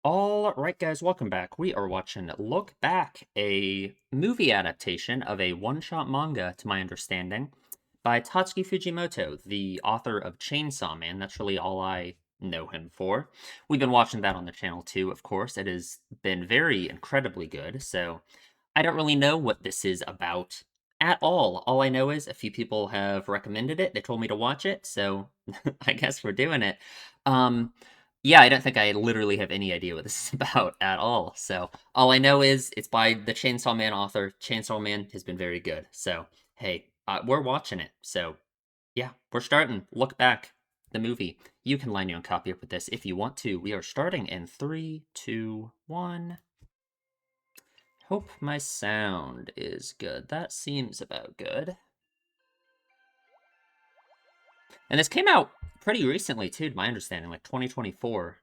Alright, guys, welcome back. We are watching Look Back, a movie adaptation of a one-shot manga, to my understanding, by Tatsuki Fujimoto, the author of Chainsaw Man. That's really all I know him for. We've been watching that on the channel too, of course. It has been very incredibly good, so I don't really know what this is about at all. All I know is a few people have recommended it. They told me to watch it, so I guess we're doing it. Um, yeah, I don't think I literally have any idea what this is about at all. So all I know is it's by the Chainsaw Man author. Chainsaw Man has been very good. So hey, we're watching it. So yeah, we're starting. Look back, the movie. You can line your own copy up with this if you want to. We are starting in three, two, one. Hope my sound is good. That seems about good. And this came out pretty recently too, to my understanding, like 2024.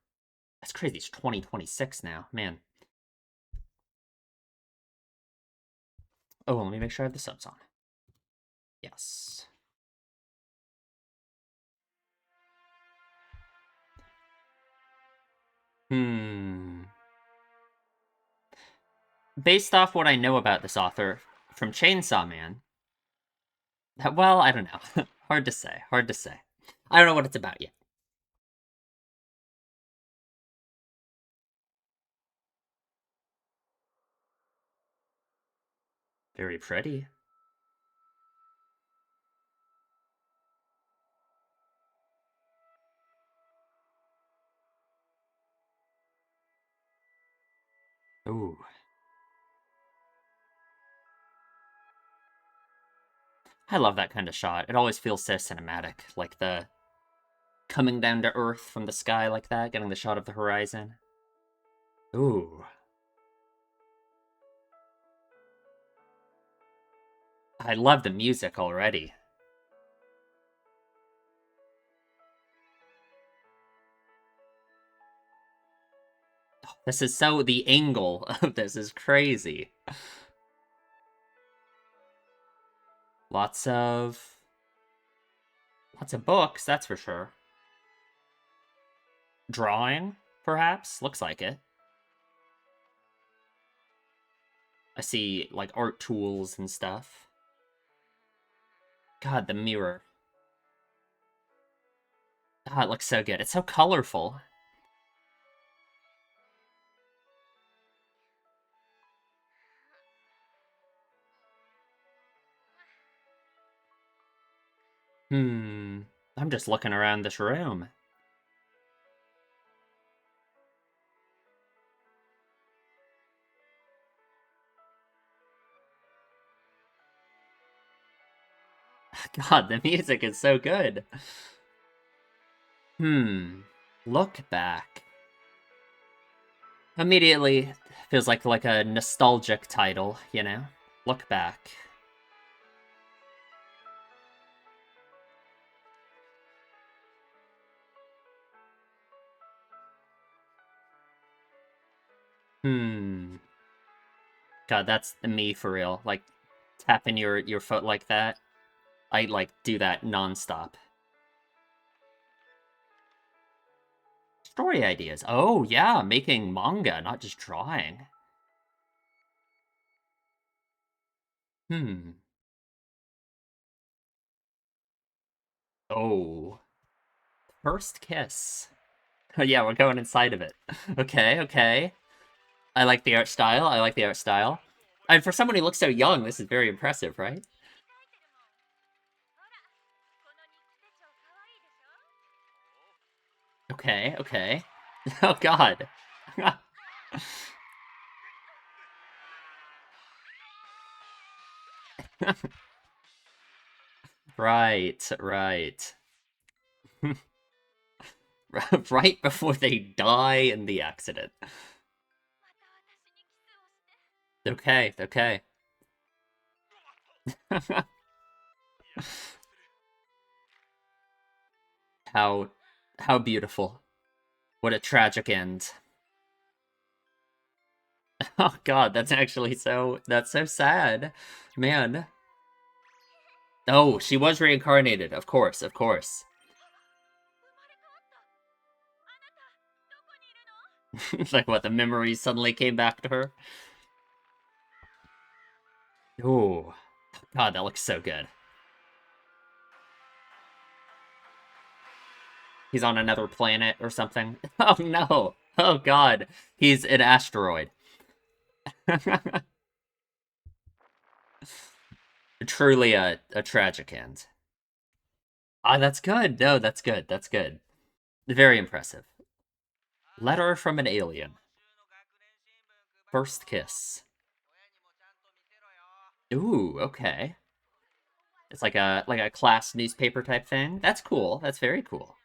That's crazy. It's 2026 now. Man. Oh, let me make sure I have the subs on. Yes. Hmm. Based off what I know about this author from Chainsaw Man, well, I don't know. Hard to say. Hard to say. I don't know what it's about yet. Very pretty. Ooh. I love that kind of shot. It always feels so cinematic. Like the coming down to earth from the sky like that, getting the shot of the horizon. Ooh. I love the music already. This is so... the angle of this is crazy. Lots of... lots of books, that's for sure. Drawing, perhaps? Looks like it. I see, like, art tools and stuff. God, the mirror. God, it looks so good. It's so colorful. Hmm. I'm just looking around this room. God, the music is so good. Hmm. Look back. Immediately feels like a nostalgic title, you know? Look back. Hmm. God, that's me for real. Like tapping your foot like that. I like do that nonstop. Story ideas. Oh yeah, making manga, not just drawing. Hmm. Oh. First kiss. Oh yeah, we're going inside of it. Okay, okay. I like the art style. I like the art style. And for someone who looks so young, this is very impressive, right? Okay, okay. Oh god. Right, right. Right before they die in the accident. Okay, okay. How how beautiful. What a tragic end. Oh god, that's so sad. Man. Oh, she was reincarnated. Of course, of course. Like what, the memories suddenly came back to her? Ooh. God, that looks so good. He's on another planet or something. Oh no. Oh god. He's an asteroid. Truly a tragic end. Ah, that's good. No, that's good. That's good. Very impressive. Letter from an alien. First kiss. Ooh, okay. It's like a class newspaper type thing. That's cool. That's very cool.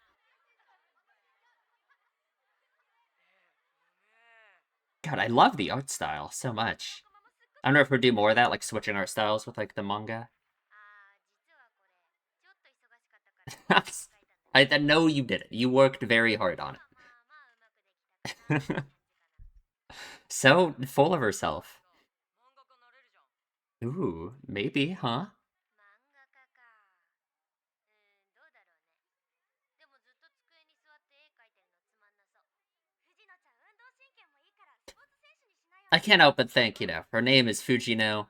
God, I love the art style so much. I don't know if we'll do more of that, like switching art styles with like the manga. I know you did it. You worked very hard on it. So full of herself. Ooh, maybe, huh? I can't help but think, her name is Fujino,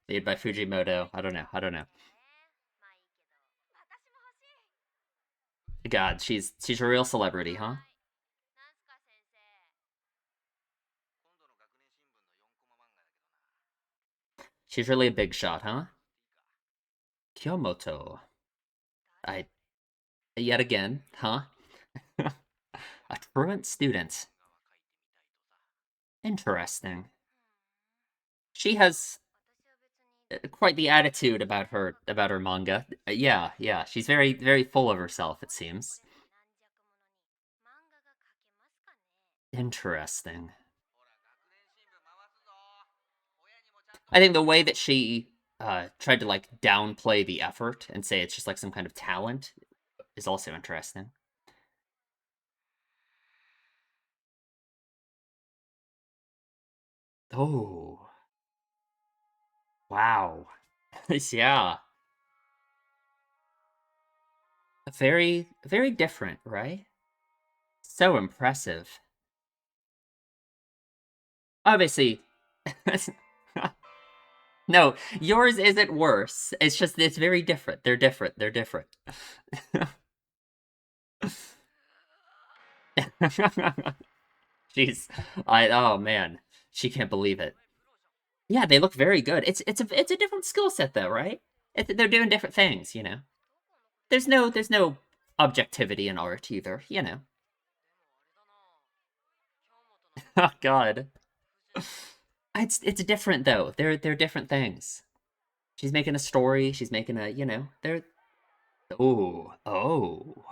made by Fujimoto. I don't know. I don't know. God, she's a real celebrity, huh? She's really a big shot, huh? Kyomoto. I yet again, huh? A truant student. Interesting. She has quite the attitude about her manga. Yeah, yeah, she's very full of herself, it seems. Interesting. I think the way that she tried to like downplay the effort and say it's just like some kind of talent is also interesting. Oh, wow. Yeah. Very different, right? So impressive. Obviously, no, yours isn't worse. It's just it's very different. They're different. They're different. Jeez, I oh man, she can't believe it. Yeah, they look very good. It's a different skill set though, right? They're doing different things. There's no objectivity in art either. Oh God, it's different though. They're different things. She's making a story. She's making they're oh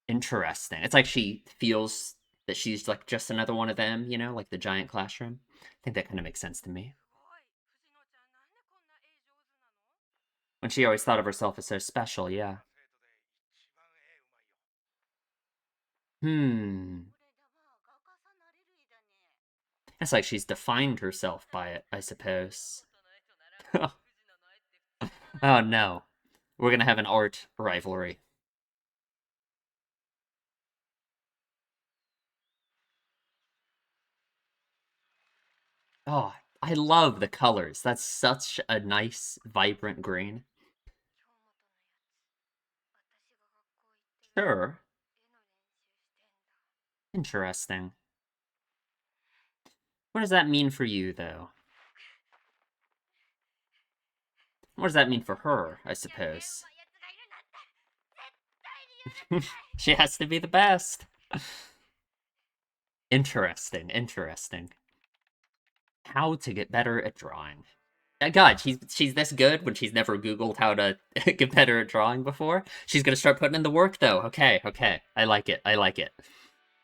interesting. It's like she feels that she's like just another one of them, like the giant classroom. I think that kind of makes sense to me. When she always thought of herself as so special, yeah. Hmm. It's like she's defined herself by it, I suppose. Oh no. We're gonna have an art rivalry. Oh, I love the colors. That's such a nice, vibrant green. Sure. Interesting. What does that mean for you, though? What does that mean for her, I suppose? She has to be the best. Interesting, interesting. How to get better at drawing. God, she's this good when she's never Googled how to get better at drawing before. She's gonna start putting in the work, though. Okay, okay. I like it. I like it.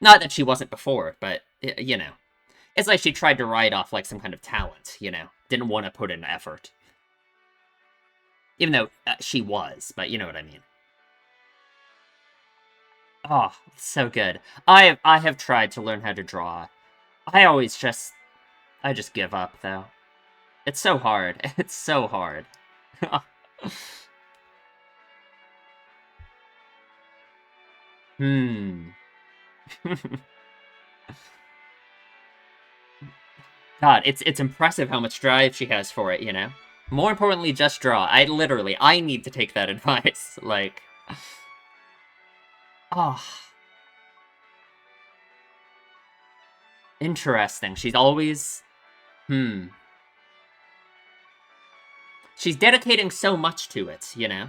Not that she wasn't before, but, It's like she tried to write off, like, some kind of talent. Didn't want to put in effort. Even though she was, but you know what I mean. Oh, so good. I have tried to learn how to draw. I just give up though. It's so hard. It's so hard. Hmm. God, it's impressive how much drive she has for it, you know? More importantly, just draw. I need to take that advice. Like, oh, interesting. She's always, hmm. She's dedicating so much to it, you know?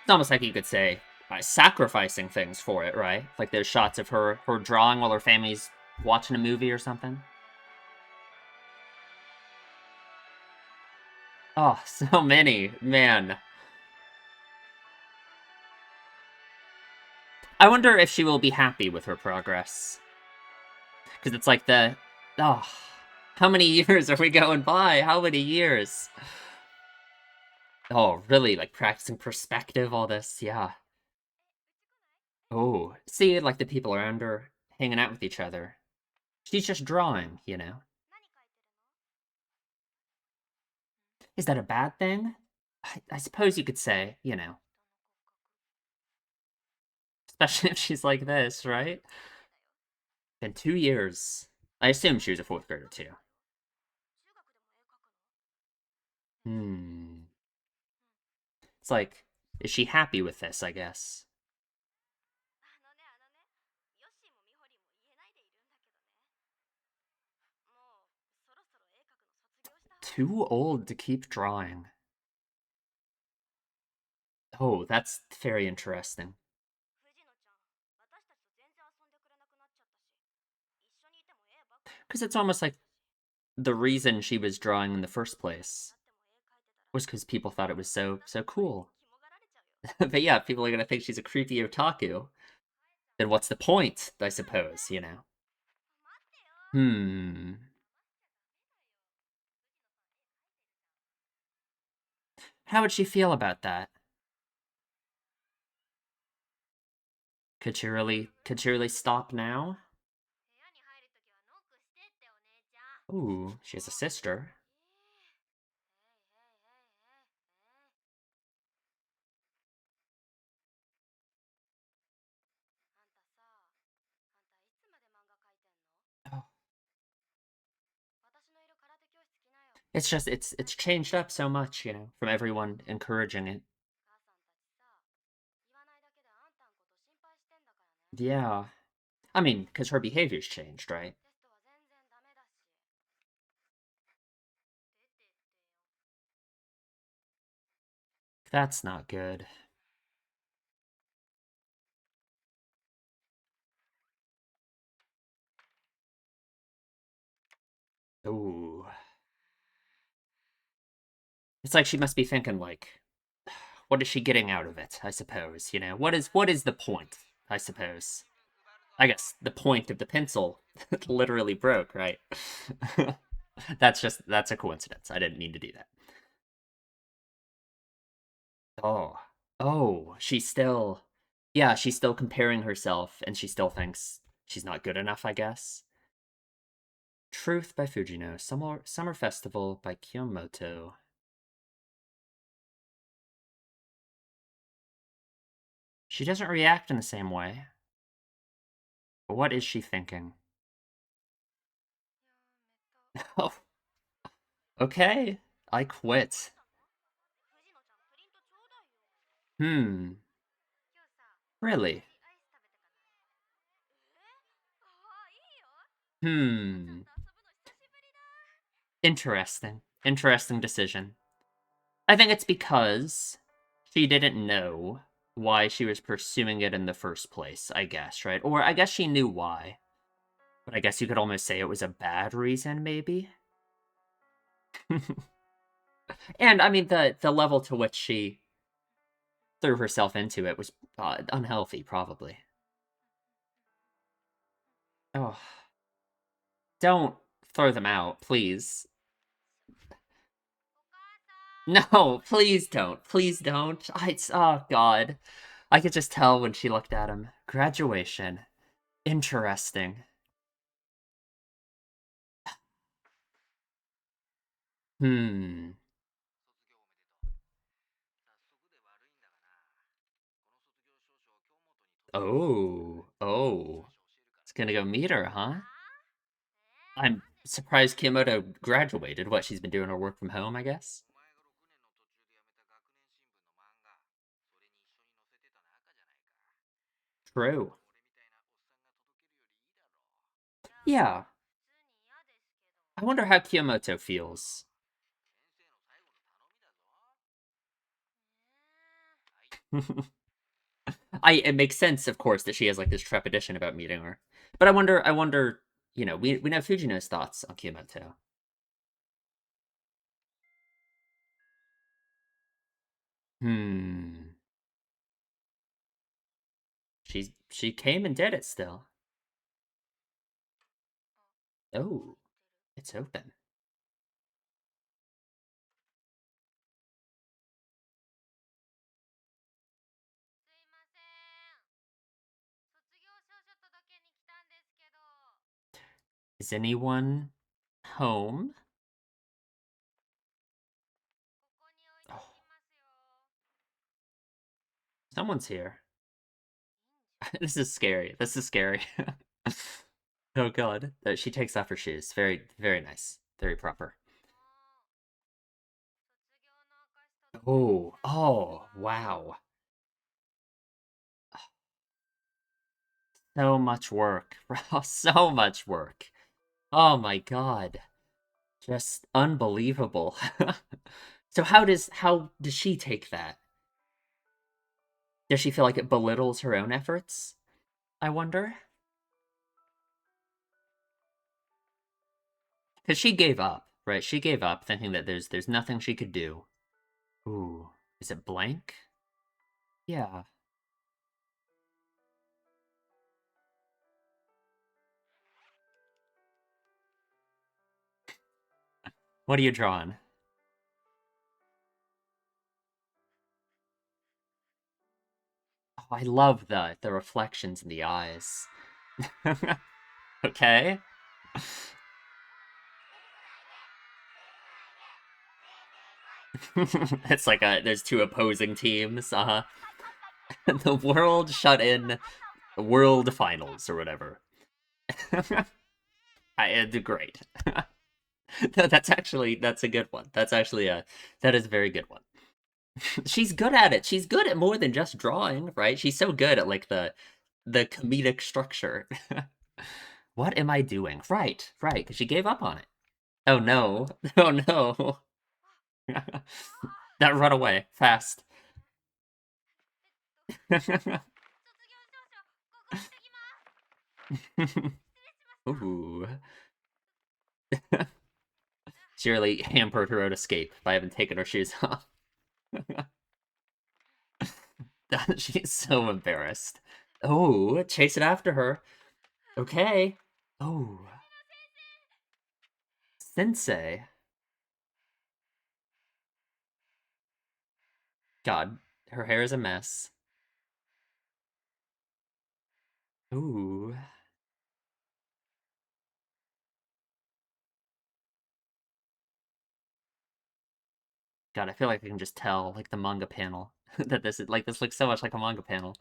It's almost like you could say sacrificing things for it, right? Like there's shots of her drawing while her family's watching a movie or something. Oh, so many, man. I wonder if she will be happy with her progress. Because it's like oh, how many years are we going by? How many years? Oh, really? Like practicing perspective, all this? Yeah. Oh, see, like the people around her hanging out with each other. She's just drawing, you know? Is that a bad thing? I suppose you could say, you know. Especially if she's like this, right? Been 2 years. I assume she was a fourth grader too. Hmm. It's like, is she happy with this, I guess? Too old to keep drawing. Oh, that's very interesting. Because it's almost like the reason she was drawing in the first place was because people thought it was so cool. But yeah, people are gonna think she's a creepy otaku. Then what's the point, I suppose, you know? Hmm. How would she feel about that? Could she really stop now? Ooh, she has a sister. Oh. It's just it's changed up so much, you know, from everyone encouraging it. Yeah. I mean, because her behavior's changed, right? That's not good. Ooh. It's like she must be thinking like, what is she getting out of it, I suppose, you know? What is the point, I suppose? I guess the point of the pencil literally broke, right? That's a coincidence. I didn't mean to do that. Oh. Oh, she's still comparing herself and she still thinks she's not good enough, I guess. Truth by Fujino, Summer Festival by Kyomoto. She doesn't react in the same way. But what is she thinking? Oh, okay. I quit. Hmm. Really? Hmm. Interesting. Interesting decision. I think it's because she didn't know why she was pursuing it in the first place, I guess, right? Or I guess she knew why. But I guess you could almost say it was a bad reason, maybe? And I mean the level to which she threw herself into it was unhealthy, probably. Oh, don't throw them out, please. No, please don't. Please don't. Oh god. I could just tell when she looked at him. Graduation. Interesting. Hmm. Oh. Oh, it's gonna go meet her, huh? I'm surprised Kiyomoto graduated. What, she's been doing her work from home, I guess? True. Yeah. I wonder how Kiyomoto feels. It makes sense, of course, that she has like this trepidation about meeting her. But I wonder, we know Fujino's thoughts on Kiyomoto. Hmm. She came and did it still. Oh, it's open. Is anyone home? Oh, someone's here. This is scary. This is scary. Oh god. She takes off her shoes. Very, very nice. Very proper. Oh, wow. So much work, bro. So much work. Oh my god. Just unbelievable. So how does she take that? Does she feel like it belittles her own efforts? I wonder. Because she gave up, right? She gave up thinking that there's nothing she could do. Ooh. Is it blank? Yeah. What are you drawing? Oh, I love the reflections in the eyes. Okay. It's like there's two opposing teams. The world shut in world finals or whatever. It's great. That's a good one. That is a very good one. She's good at it. She's good at more than just drawing, right? She's so good at like the comedic structure. What am I doing? Right, right, because she gave up on it. Oh no. Oh no. That run away fast. Ooh. She really hampered her own escape by having taken her shoes off. She's so embarrassed. Oh, chase it after her. Okay. Oh, Sensei. God, her hair is a mess. Ooh. God, I feel like I can just tell, like the manga panel, that this looks so much like a manga panel.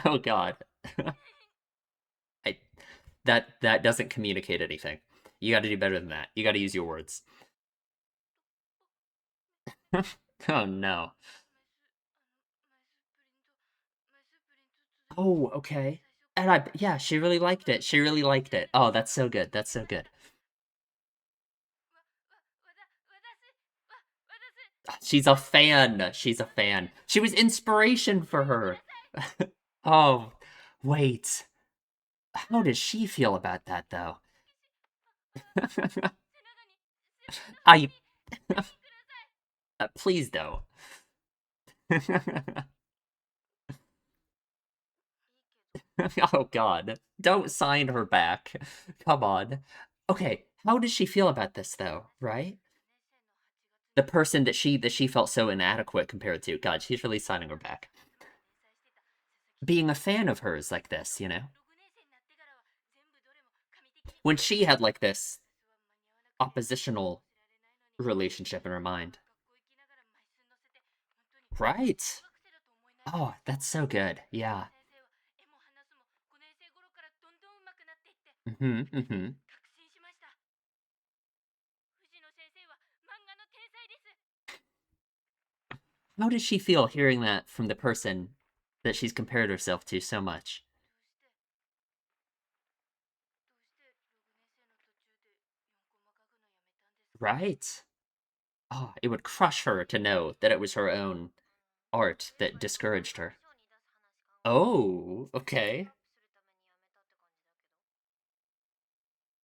Oh God, I that doesn't communicate anything. You got to do better than that. You got to use your words. Oh no. Oh, okay. And yeah, she really liked it. She really liked it. Oh, that's so good. That's so good. She's a fan. She's a fan. She was inspiration for her. Oh, wait. How does she feel about that though? I please don't. Oh God, don't sign her back. Come on. Okay, how does she feel about this though? Right? The person that she felt so inadequate compared to. God, she's really signing her back. Being a fan of hers like this. When she had like this oppositional relationship in her mind. Right. Oh, that's so good. Yeah. Mhm, mhm. How does she feel hearing that from the person that she's compared herself to so much? Right? Oh, it would crush her to know that it was her own art that discouraged her. Oh, okay.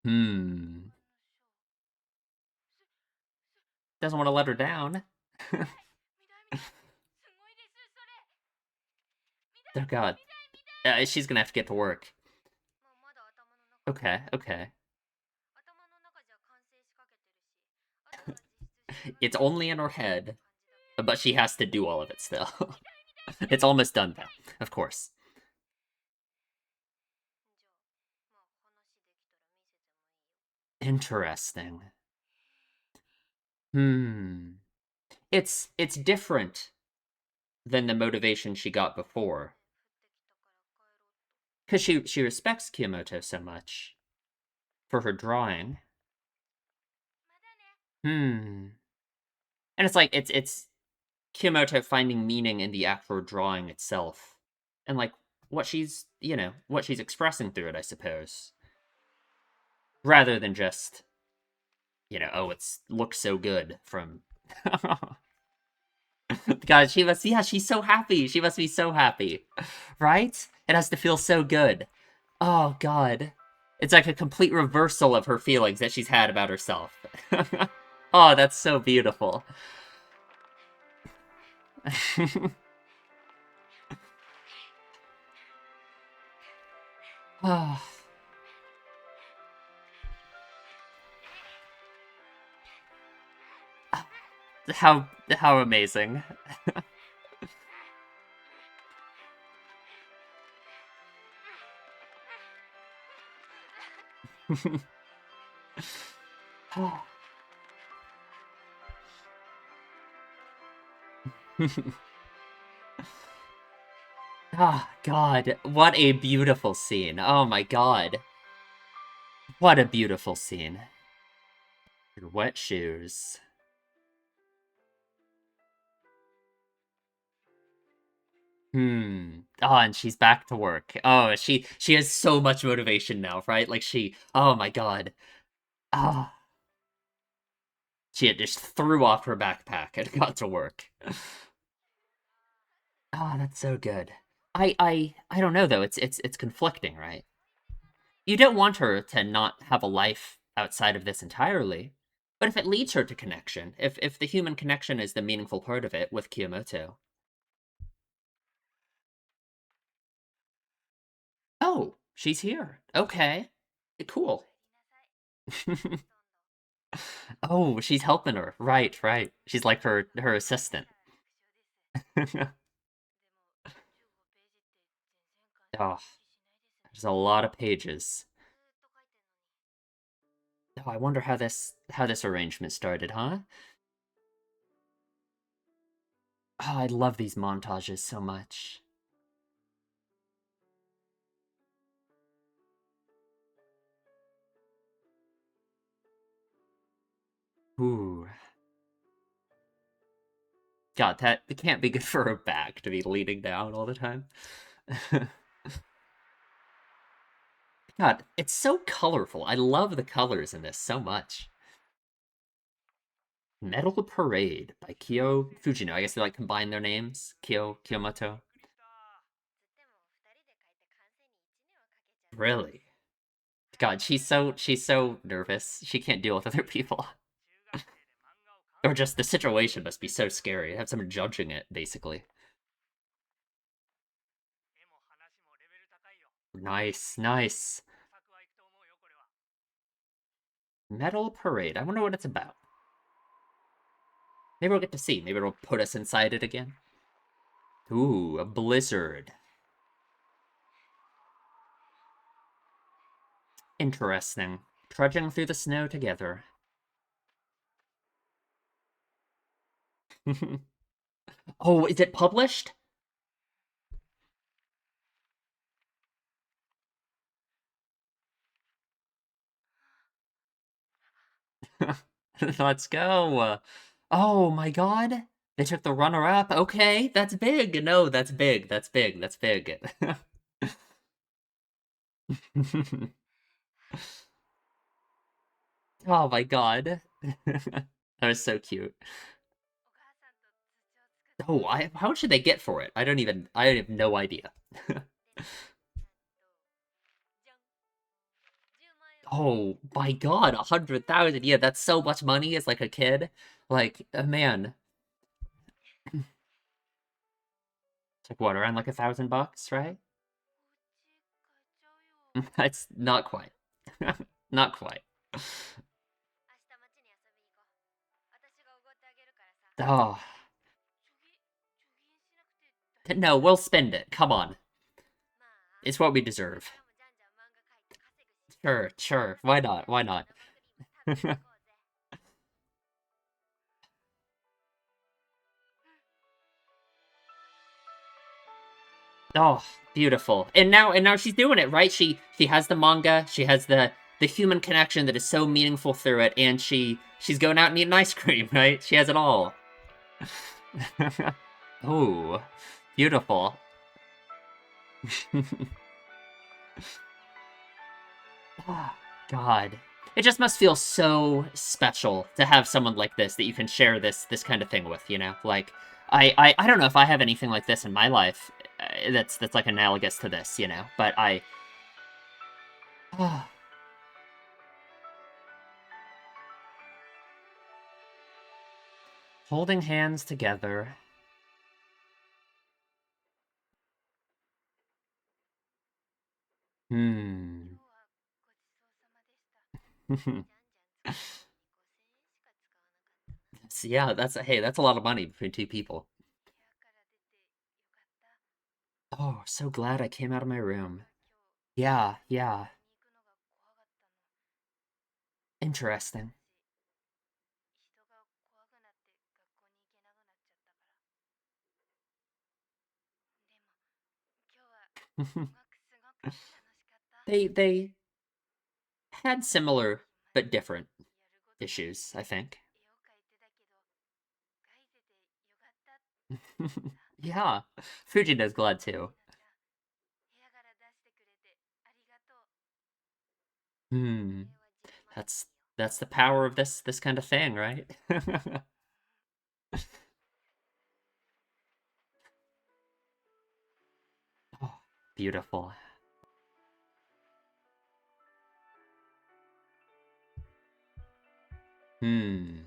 Hmm. Doesn't want to let her down. Oh god. She's gonna have to get to work. Okay, okay. It's only in her head, but she has to do all of it still. It's almost done though, of course. Interesting. Hmm. It's different than the motivation she got before. Because she respects Kiyomoto so much for her drawing. Hmm. And it's like it's Kiyomoto finding meaning in the actual drawing itself. And like what she's what she's expressing through it, I suppose. Rather than just, oh, it's looks so good from God, she must yeah, she's so happy. She must be so happy. Right? It has to feel so good. Oh god. It's like a complete reversal of her feelings that she's had about herself. Oh, that's so beautiful. Oh, how amazing. Oh god, what a beautiful scene. Oh my god. What a beautiful scene. Your wet shoes. Hmm. Oh, and she's back to work. Oh, she has so much motivation now, right? Like oh my god. Ah, she had just threw off her backpack and got to work. Ah, that's so good. I don't know though. It's conflicting, right? You don't want her to not have a life outside of this entirely. But if it leads her to connection, if the human connection is the meaningful part of it with Kiyomoto. Oh, she's here. Okay. Cool. Oh, she's helping her. Right, right. She's like her assistant. Oh, there's a lot of pages. Oh, I wonder how this arrangement started, huh? Oh, I love these montages so much. Ooh. God, that it can't be good for her back to be leaning down all the time. God, it's so colorful. I love the colors in this so much. Metal Parade by Kyo Fujino. I guess they like combine their names. Kiyomoto. Really? God, she's so nervous. She can't deal with other people. Or just the situation must be so scary. Have someone judging it, basically. Nice, nice. Metal Parade. I wonder what it's about. Maybe we'll get to see. Maybe it'll put us inside it again. Ooh, a blizzard. Interesting. Trudging through the snow together. Oh, is it published? Let's go. Oh my god. They took the runner-up. Okay, that's big. No, that's big. That's big. That's big. Oh my god. That was so cute. Oh, how much did they get for it? I have no idea. Oh my god, 100,000. Yeah, that's so much money as like a kid. Like, man. It's like what, around like $1,000, right? That's not quite. Not quite. Oh, no, we'll spend it. Come on. It's what we deserve. Sure, sure. Why not? Why not? Oh, beautiful. And now she's doing it, right? She has the manga, she has the human connection that is so meaningful through it, and she's going out and eating ice cream, right? She has it all. Oh, beautiful. Ah, God. It just must feel so special to have someone like this that you can share this kind of thing with, you know? Like, I don't know if I have anything like this in my life that's like analogous to this, you know? But ah, holding hands together. Hmm. So, yeah, hey, that's a lot of money between two people. Oh, so glad I came out of my room. Yeah, yeah. Interesting. They had similar but different issues, I think. Yeah, Fujina's glad too. Hmm. That's that's the power of this kind of thing, right? Oh, beautiful. Hmm.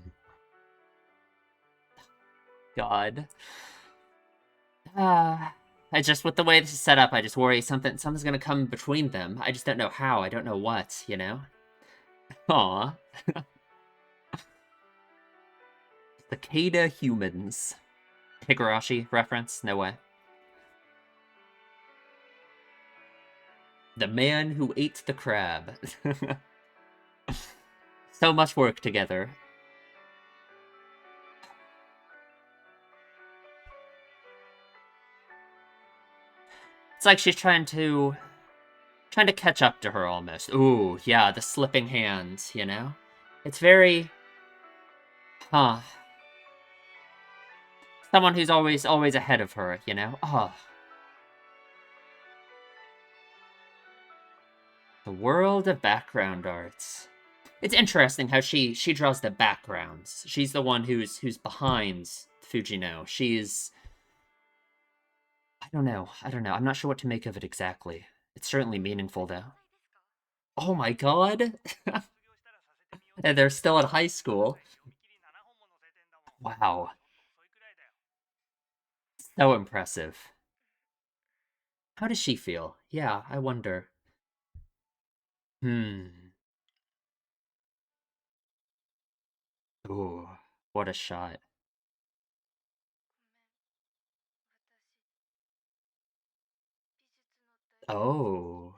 God. I just with the way this is set up, I just worry something's gonna come between them. I just don't know how. I don't know what, you know? Aw. Cicada humans. Higurashi reference? No way. The man who ate the crab. So much work together. It's like she's trying to catch up to her almost. Ooh, yeah, the slipping hands, you know? It's very huh. Someone who's always ahead of her, you know? Oh, the world of background arts. It's interesting how she draws the backgrounds. She's the one who's behind Fujino. She's I don't know. I don't know. I'm not sure what to make of it exactly. It's certainly meaningful though. Oh my god. And they're still at high school. Wow. So impressive. How does she feel? Yeah, I wonder. Hmm. Ooh, what a shot. Oh,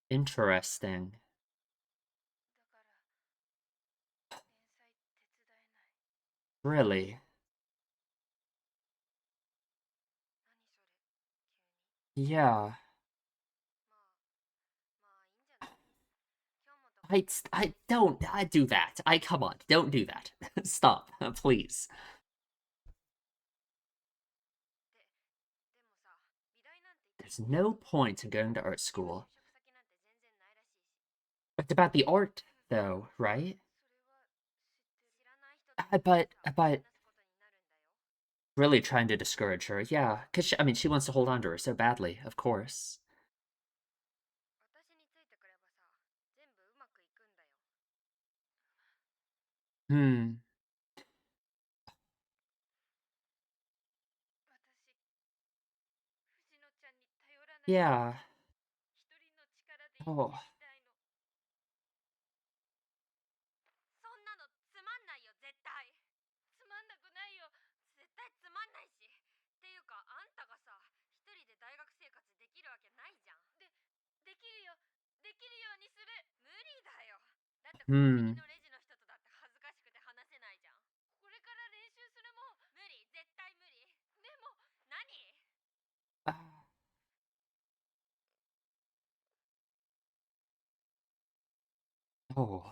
interesting. Really? Yeah. I don't I do that. Come on, don't do that. Stop, please. There's no point in going to art school. It's about the art, though, right? But really trying to discourage her, yeah, because I mean, she wants to hold on to her so badly, of course. Hmm. Yeah. Oh. Hmm. Ah. Oh.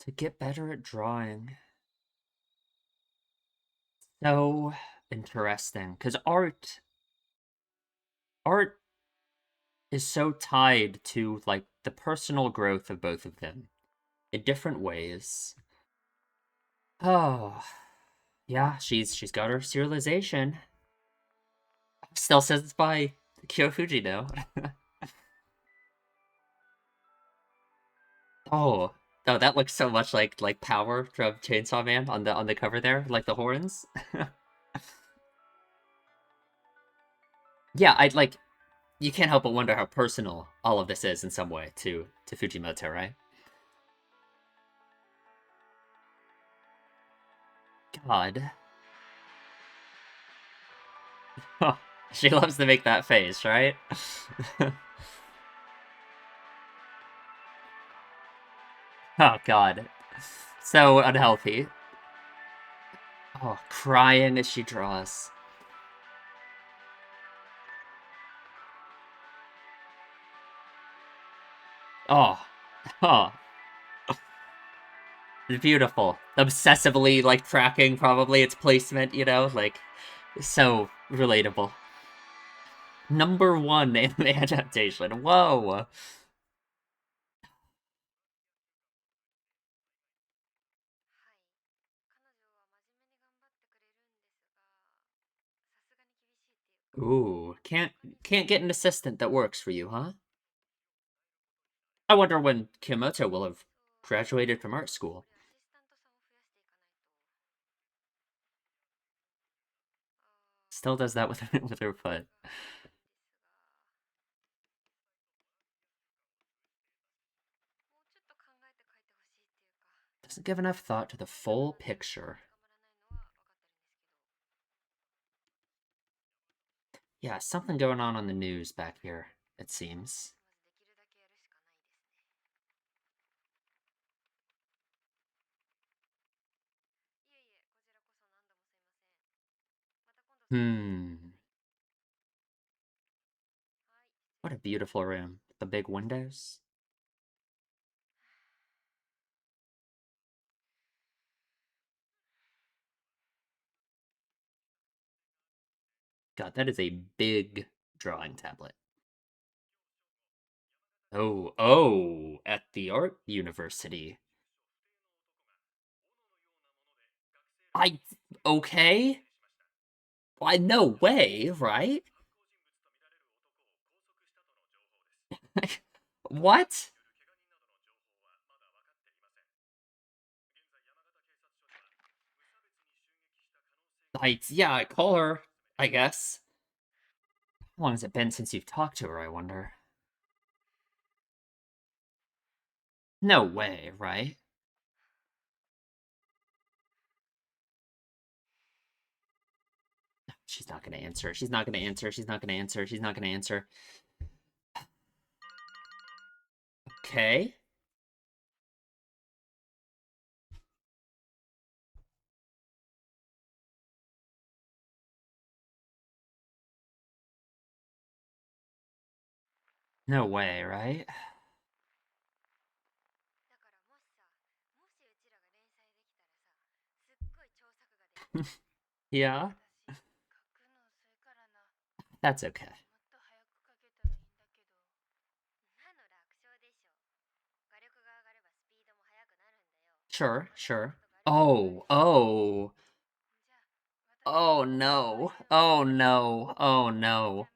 To get better at drawing. So interesting, because art is so tied to like the personal growth of both of them in different ways. Oh, yeah, she's got her serialization. Still says it's by Kyofuji though. Oh, oh, that looks so much like Power from Chainsaw Man on the cover there, like the horns. Yeah, I like you can't help but wonder how personal all of this is in some way to Fujimoto, right? God. She loves to make that face, right? Oh god. So unhealthy. Oh, crying as she draws. Oh. Oh. Beautiful. Obsessively like tracking probably its placement, you know, like so relatable. Number one anime adaptation. Whoa. Ooh, can't get an assistant that works for you, huh? I wonder when Kyomoto will have graduated from art school. Still does that with with her foot. Doesn't give enough thought to the full picture. Yeah, something going on the news back here, it seems. Hmm. What a beautiful room. The big windows. God, that is a big drawing tablet. Oh, oh, at the art university. I okay? Why no way, right? What? Yeah, call her, I guess. How long has it been since you've talked to her, I wonder? No way, right? She's not gonna answer. She's not gonna answer. She's not gonna answer. She's not gonna answer. Okay. No way, right? Yeah, that's okay. Sure, sure. Oh, oh. Oh no. Oh no. Oh no.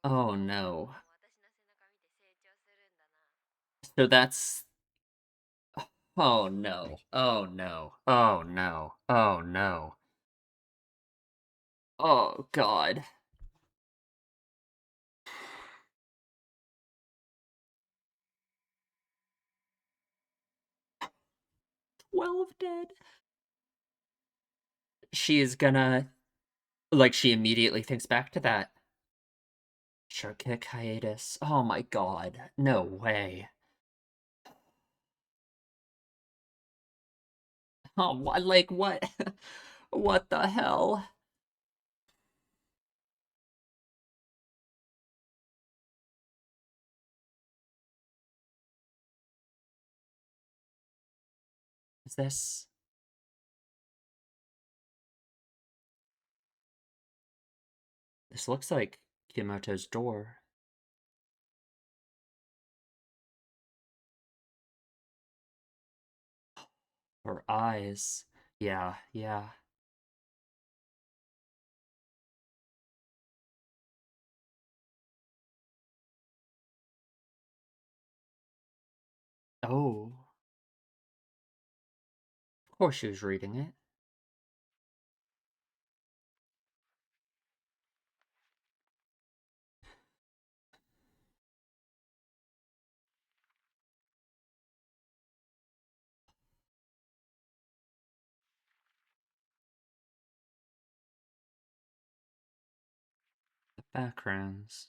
Oh no. So that's oh no. Oh no. Oh no. Oh no. Oh god. 12 dead. She is gonna like she immediately thinks back to that. Sure kick hiatus. Oh my god. No way. Oh what like what what the hell? Is this looks like Kyomoto's door. Or eyes. Yeah, yeah. Oh. Of course she was reading it. The backgrounds.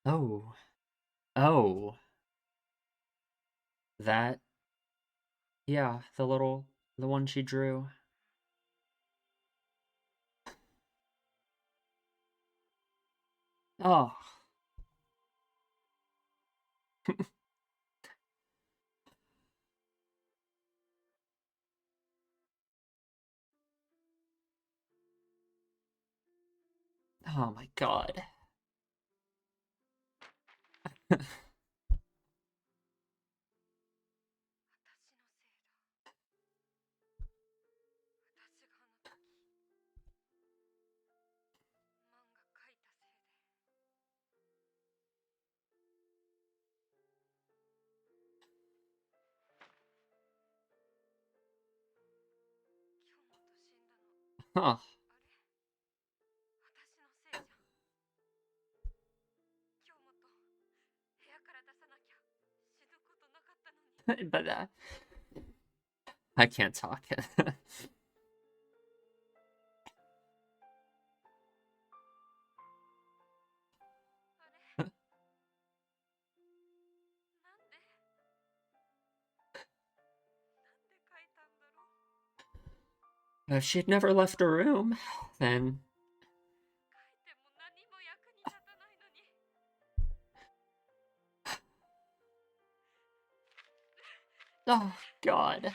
Oh. Oh. That yeah, the one she drew. Oh. Oh my god. Huh. But I can't talk. If she'd never left her room, then oh god.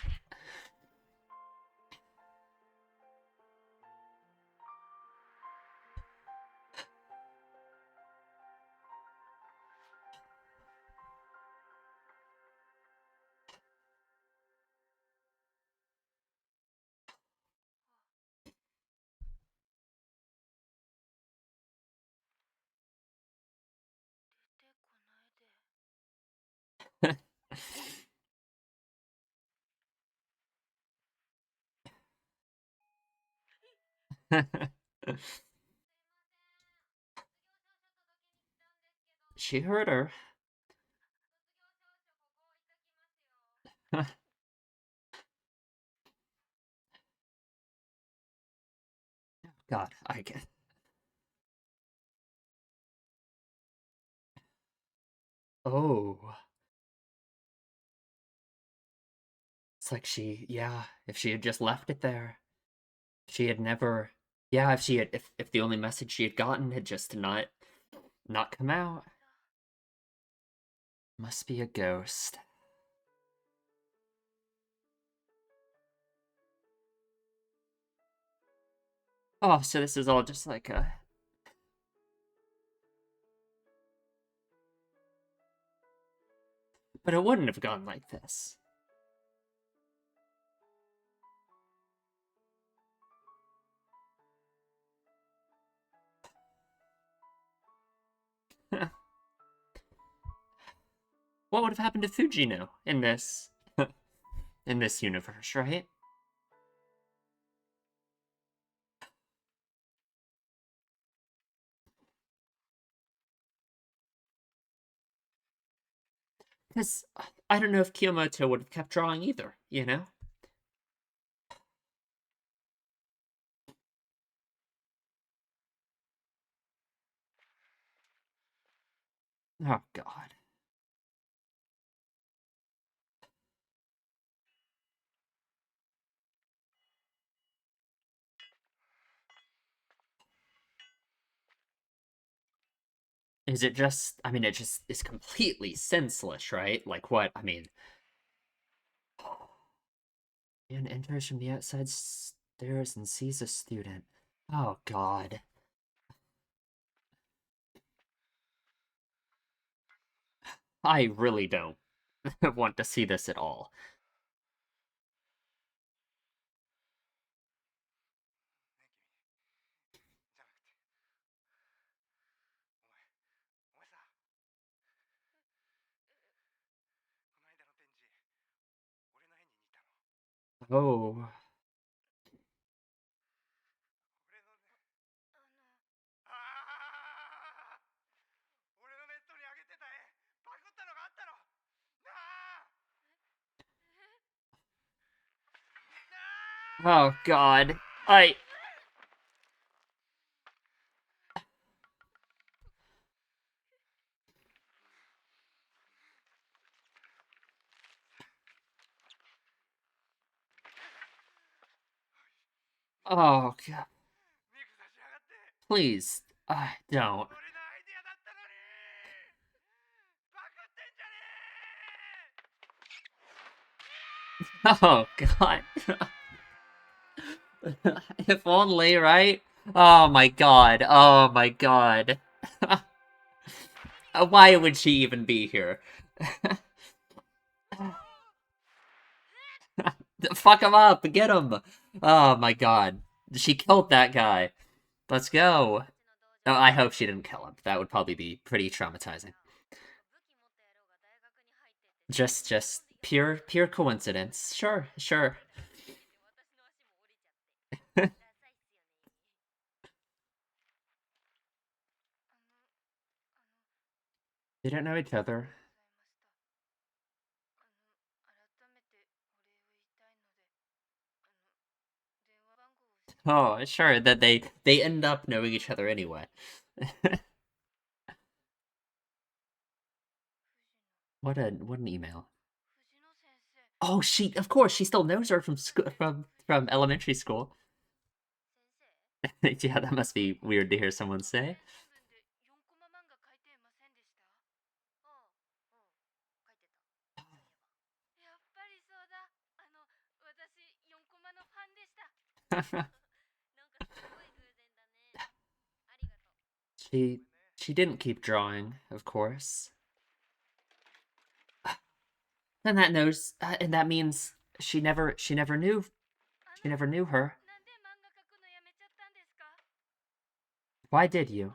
She heard her. God, I get. Oh, it's like yeah, if she had just left it there, she had never, yeah, if she had, if the only message she had gotten had just not come out, must be a ghost. Oh, so this is all just like a, but it wouldn't have gone like this. What would have happened to Fujino in this in this universe, right? Because I don't know if Kiyomoto would have kept drawing either, you know? Oh, God. Is it just, I mean, it just is completely senseless, right? Like, what? I mean, and enters from the outside stairs and sees a student. Oh, God. I really don't want to see this at all. Oh. Oh, God. I. Oh, God. Please. I don't. Oh, God. If only, right? Oh my god. Oh my god. Why would she even be here? Fuck him up. Get him. Oh my god. She killed that guy. Let's go. Oh, I hope she didn't kill him. That would probably be pretty traumatizing. Just pure coincidence. Sure, sure. They don't know each other. Oh, sure, that they end up knowing each other anyway. What an email. Oh, of course she still knows her from school from elementary school. Yeah, that must be weird to hear someone say. she she didn't keep drawing, of course. And that means she never knew her. Why did you?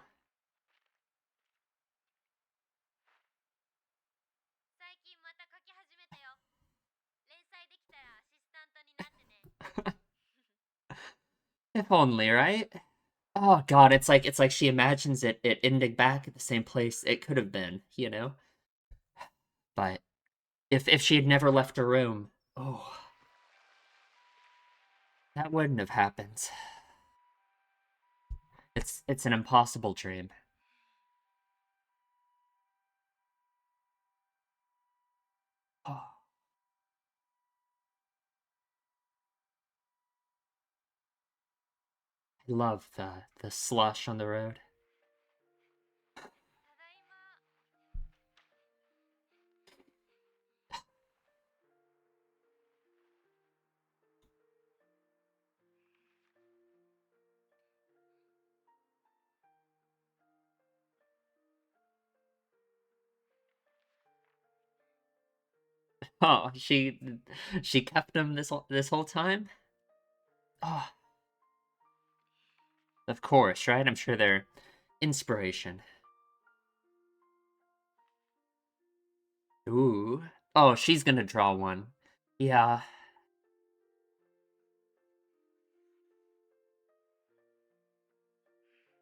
If only, right? Oh god, it's like she imagines it ending back at the same place it could have been, you know? But If she had never left her room, oh, that wouldn't have happened. It's an impossible dream. Oh, I love the slush on the road. Oh, she kept him this whole time? Oh, of course, right? I'm sure they're inspiration. Ooh. Oh, she's gonna draw one. Yeah.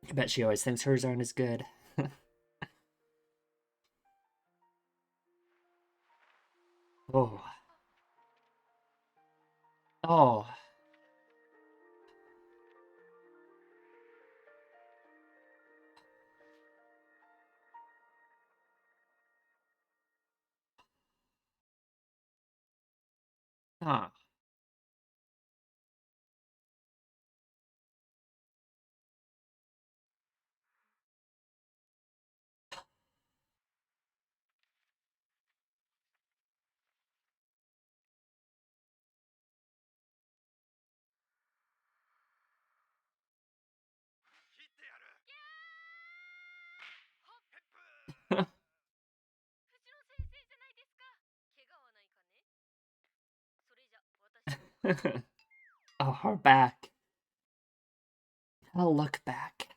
I bet she always thinks hers aren't as good. Oh. Oh. Huh. Oh, her back. I'll look back.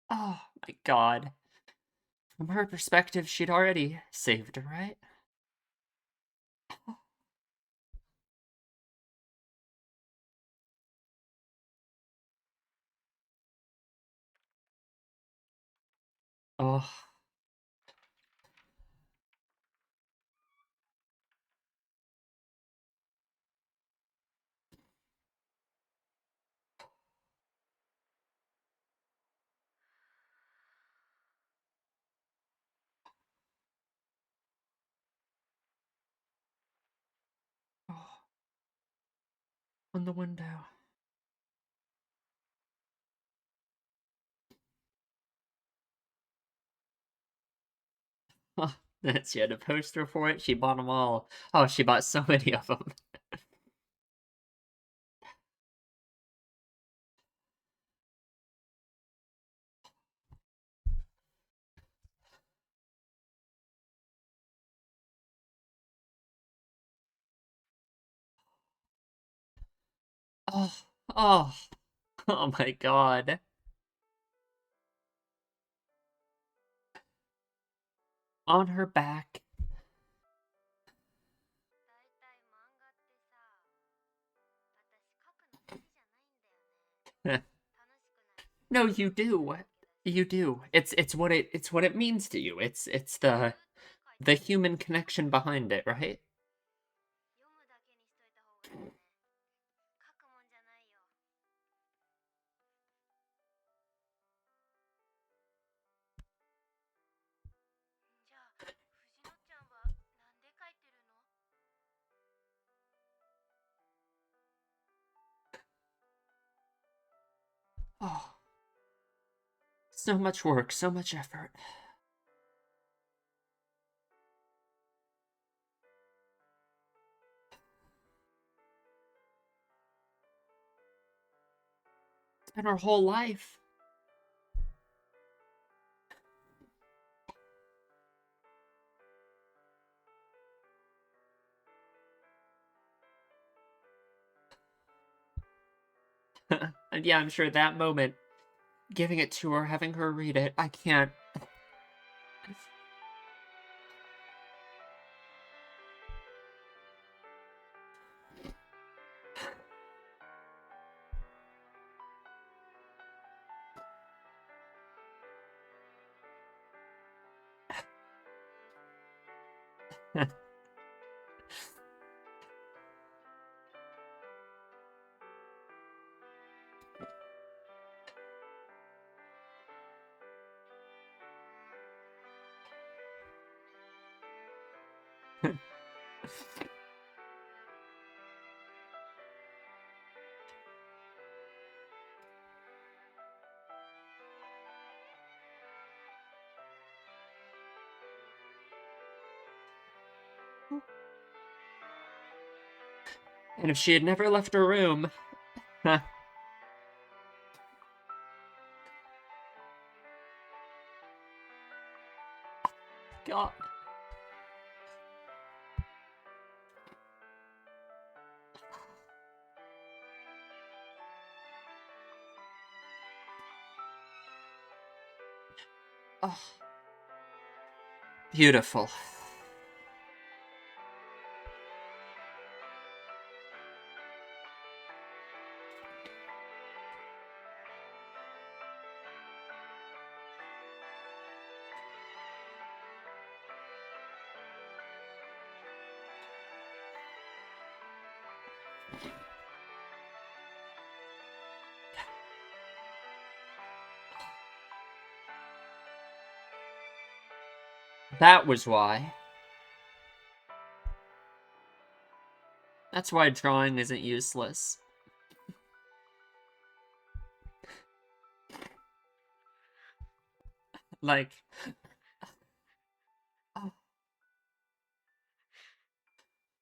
Oh my god. From her perspective, she'd already saved her, right? Oh. Oh. On the window. Oh, then she had a poster for it. She bought them all. Oh, she bought so many of them. Oh, oh, oh my god. On her back. No, you do. You do. It's what it means to you. It's the human connection behind it, right? Oh, so much work, so much effort. It's been her whole life. And yeah, I'm sure that moment, giving it to her, having her read it, I can't. And if she had never left her room... God. Oh. Beautiful. That was why. That's why drawing isn't useless. Like...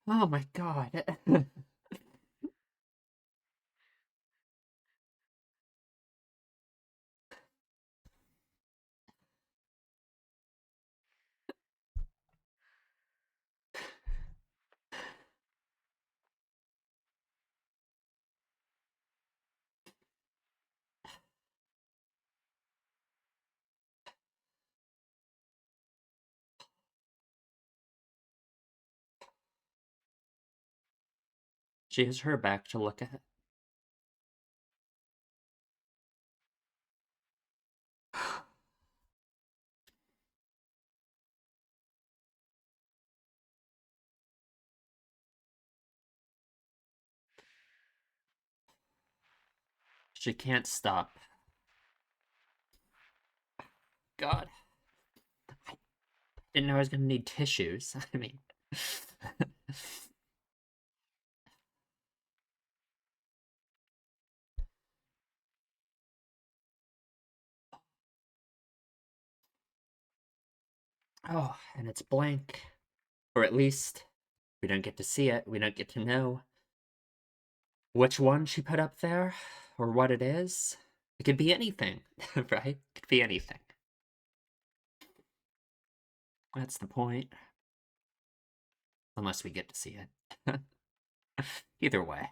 Oh my god. She has her back to look at. She can't stop. God. I didn't know I was gonna need tissues. I mean... Oh, and it's blank. Or at least, we don't get to see it. We don't get to know which one she put up there, or what it is. It could be anything, right? It could be anything. That's the point. Unless we get to see it. Either way.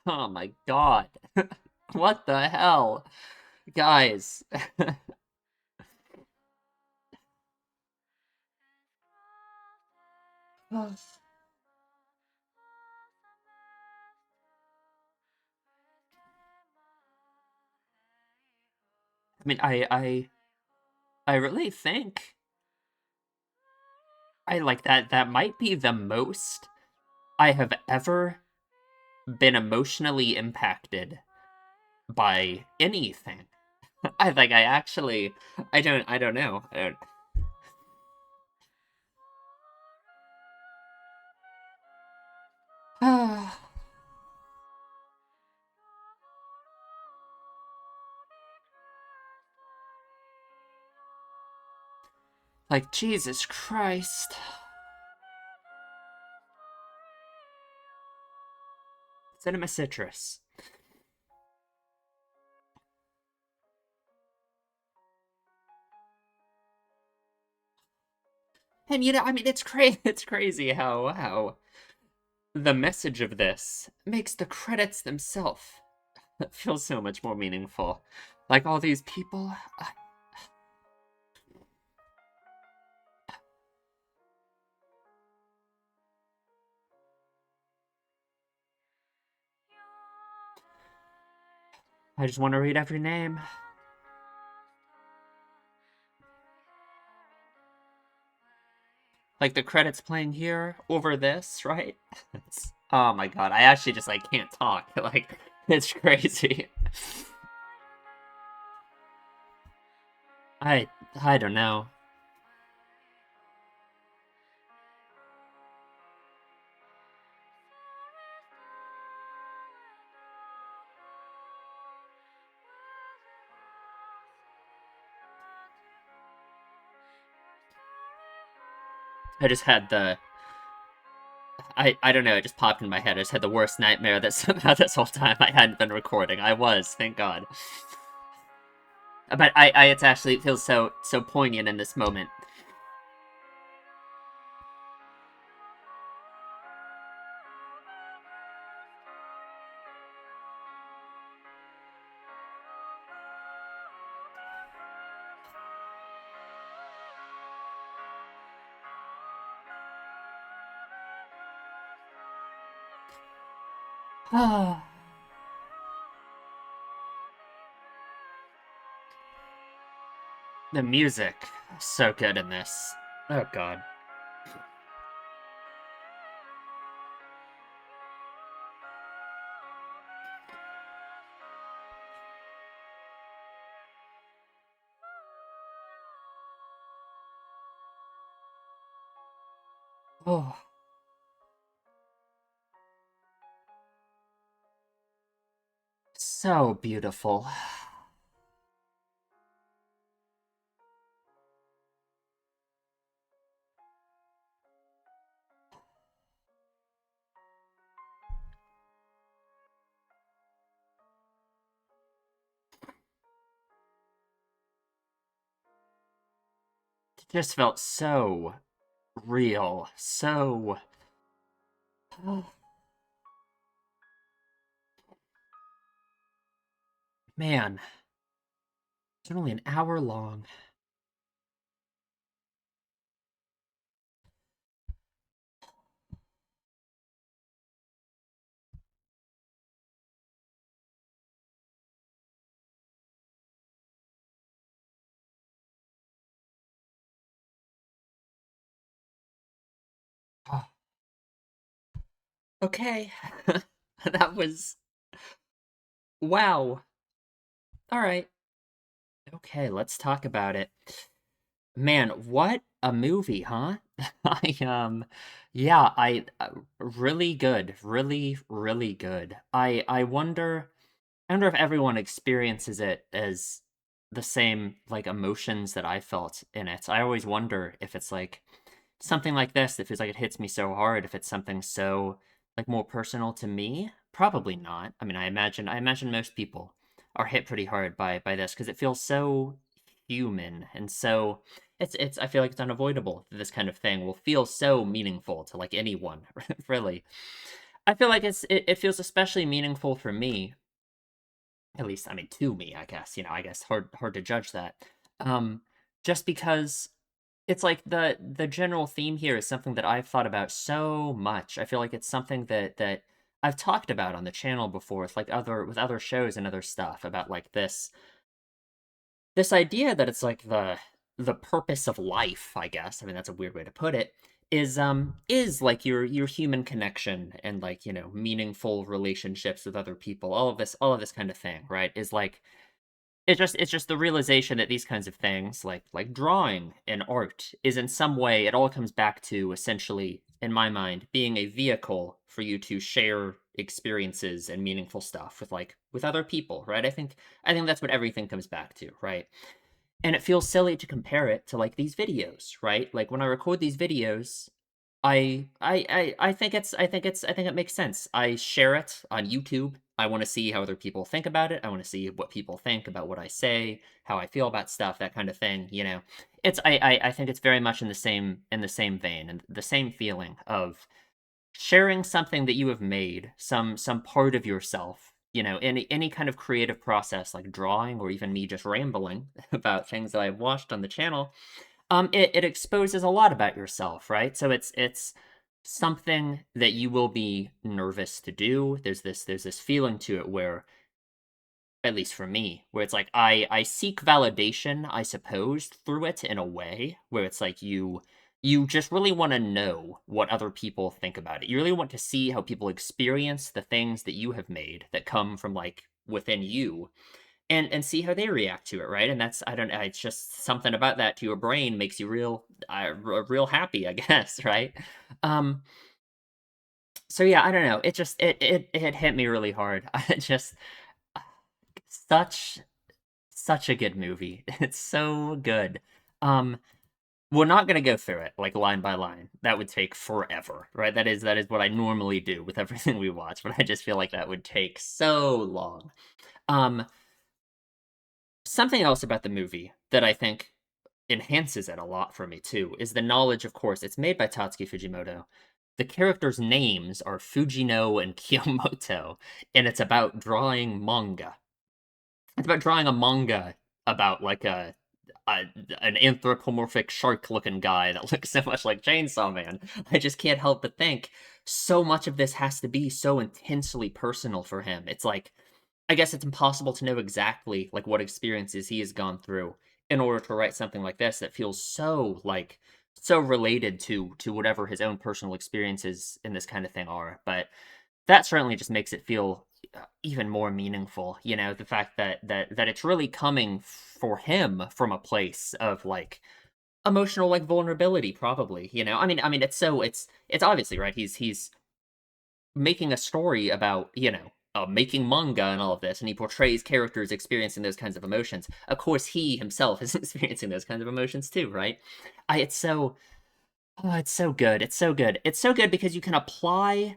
Oh my god. What the hell? Guys. I mean, I really think I like that might be the most I have ever been emotionally impacted by anything. I like I actually I don't know. Like Jesus Christ. Cinema Citrus. And you know, I mean it's it's crazy how the message of this makes the credits themselves feel so much more meaningful. Like all these people. I just want to read every name. Like the credits playing here over this, right? Oh my god, I actually just like can't talk. Like it's crazy. I I don't know. I just had the I don't know, it just popped in my head. I just had the worst nightmare that somehow this whole time I hadn't been recording. I was, thank God. But I it's actually it feels so poignant in this moment. Ah. The music, so good in this. Oh god. Oh, so beautiful. It just felt so real. So man, it's only an hour long. Oh, okay. That was wow. All right. Okay, let's talk about it. Man, what a movie, huh? I yeah, really good. Really, really good. I wonder if everyone experiences it as the same like emotions that I felt in it. I always wonder if it's like something like this that feels like it hits me so hard, if it's something so like more personal to me. Probably not. I mean, I imagine most people are hit pretty hard by this because it feels so human and so it's I feel like it's unavoidable that this kind of thing will feel so meaningful to like anyone, really. I feel like it feels especially meaningful for me, at least, I mean, to me, I guess, I guess hard to judge that. Um, just because it's like the general theme here is something that I've thought about so much. I feel like it's something that I've talked about on the channel before with like other shows and other stuff about like this idea that it's like the purpose of life, I guess. I mean, that's a weird way to put it. Is like your human connection and like meaningful relationships with other people. All of this kind of thing, right? Is like it's just the realization that these kinds of things like drawing and art is in some way it all comes back to essentially in my mind being a vehicle for you to share experiences and meaningful stuff with other people, right? I think that's what everything comes back to, right? And it feels silly to compare it to like these videos, right? Like when I record these videos, I think it makes sense. I share it on YouTube. I want to see how other people think about it. I want to see what people think about what I say, how I feel about stuff, that kind of thing. I think it's very much in the same vein and the same feeling of sharing something that you have made, some part of yourself, any kind of creative process like drawing or even me just rambling about things that I've watched on the channel. It exposes a lot about yourself, right? So it's something that you will be nervous to do. There's this feeling to it where, at least for me, where it's like I seek validation, I suppose, through it in a way where it's like you just really wanna know what other people think about it. You really want to see how people experience the things that you have made that come from, like, within you, and see how they react to it, right? And that's I don't know, it's just something about that to your brain makes you real happy, I guess, right? Um, so yeah, I don't know, it just it hit me really hard. I just such such a good movie. It's so good. Um, we're not gonna go through it, like, line by line. That would take forever, right? That is what I normally do with everything we watch, but I just feel like that would take so long. Um, something else about the movie that I think enhances it a lot for me too is the knowledge, of course, it's made by Tatsuki Fujimoto. The characters' names are Fujino and Kiyomoto, and it's about drawing manga. It's about drawing a manga about like a an anthropomorphic shark-looking guy that looks so much like Chainsaw Man. I just can't help but think so much of this has to be so intensely personal for him. It's like I guess it's impossible to know exactly like what experiences he has gone through in order to write something like this that feels so like so related to whatever his own personal experiences in this kind of thing are. But that certainly just makes it feel even more meaningful, you know, the fact that it's really coming for him from a place of like emotional like vulnerability probably, you know. I mean it's obviously right. He's making a story about, you know, making manga and all of this, and he portrays characters experiencing those kinds of emotions. Of course, he himself is experiencing those kinds of emotions too, right? It's so, oh, it's so good. It's so good. It's so good because you can apply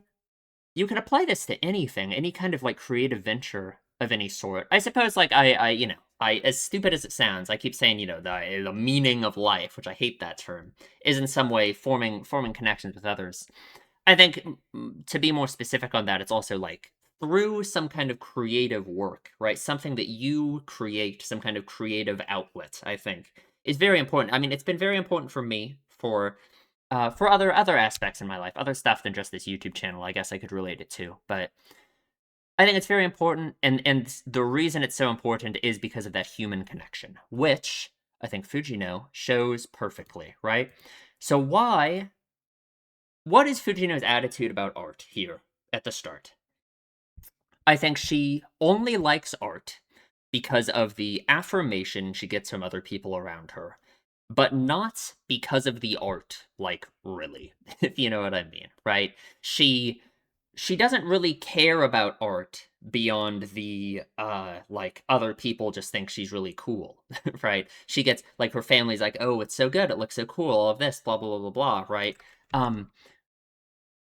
this to anything, any kind of like creative venture of any sort. I suppose, like you know, I as stupid as it sounds, I keep saying, you know, the meaning of life, which I hate that term, is in some way forming connections with others. I think to be more specific on that, it's also like through some kind of creative work, right? Something that you create, some kind of creative outlet, I think, is very important. I mean, it's been very important for me for other aspects in my life, other stuff than just this YouTube channel. I guess I could relate it to, but I think it's very important, and the reason it's so important is because of that human connection, which I think Fujino shows perfectly, right? So what is Fujino's attitude about art here at the start? I think she only likes art because of the affirmation she gets from other people around her, but not because of the art, like really, if you know what I mean, right? She doesn't really care about art beyond the like other people just think she's really cool, right? She gets like her family's like, "Oh, it's so good. It looks so cool. All of this, blah blah blah blah blah," right? Um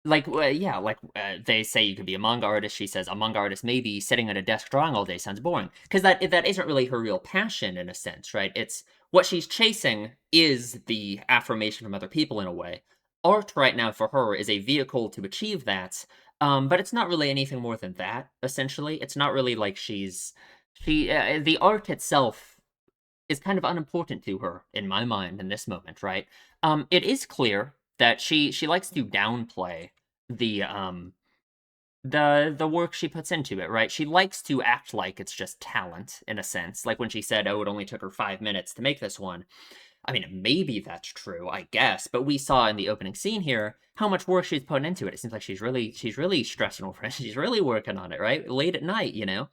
like, yeah, like, they say you could be a manga artist, she says, "A manga artist maybe sitting at a desk drawing all day sounds boring, because that isn't really her real passion in a sense, right? It's what she's chasing is the affirmation from other people in a way. Art right now for her is a vehicle to achieve that, but it's not really anything more than that, essentially. It's not really like the art itself is kind of unimportant to her in my mind in this moment, right? It is clear that she likes to downplay the the work she puts into it, right? She likes to act like it's just talent in a sense. Like when she said, "Oh, it only took her 5 minutes to make this one." I mean, maybe that's true, I guess, but we saw in the opening scene here how much work she's putting into it. It seems like she's really stressing over it. She's really working on it, right? Late at night, you know.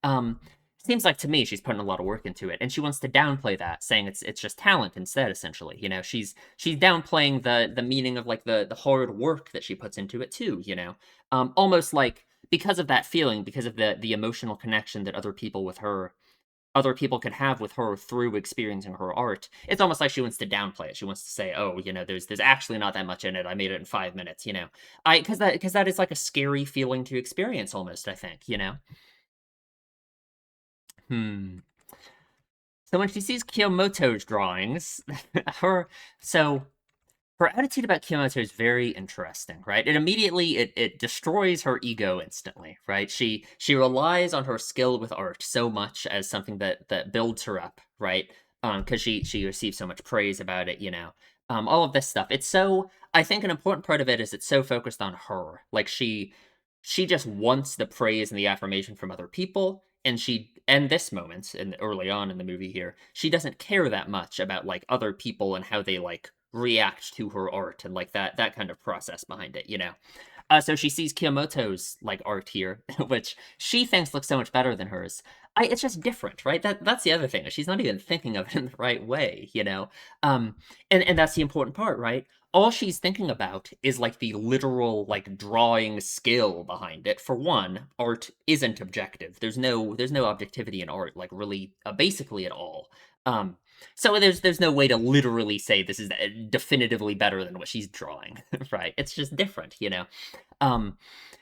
Um, seems like to me she's putting a lot of work into it, and she wants to downplay that, saying it's just talent instead. Essentially, you know, she's downplaying the meaning of like the hard work that she puts into it too. You know, almost like because of that feeling, because of the emotional connection that other people could have with her through experiencing her art. It's almost like she wants to downplay it. She wants to say, "Oh, you know, there's actually not that much in it. I made it in 5 minutes." You know, I because that is like a scary feeling to experience, almost. I think, you know. Hmm. So when she sees Kiyomoto's drawings, her so her attitude about Kiyomoto is very interesting, right? It destroys her ego instantly, right? She relies on her skill with art so much as something that builds her up, right? Because she receives so much praise about it, you know. All of this stuff. It's so I think an important part of it is it's so focused on her. Like she just wants the praise and the affirmation from other people, and this moment and early on in the movie here, she doesn't care that much about like other people and how they like react to her art and like that kind of process behind it, you know. So she sees Kiyomoto's like art here, which she thinks looks so much better than hers. It's just different, right? That's the other thing. She's not even thinking of it in the right way, you know. Um, and that's the important part, right? All she's thinking about is like the literal like drawing skill behind it. For one, art isn't objective. There's no objectivity in art, like really, basically at all. Um, so there's no way to literally say this is definitively better than what she's drawing, right? It's just different, you know. Um,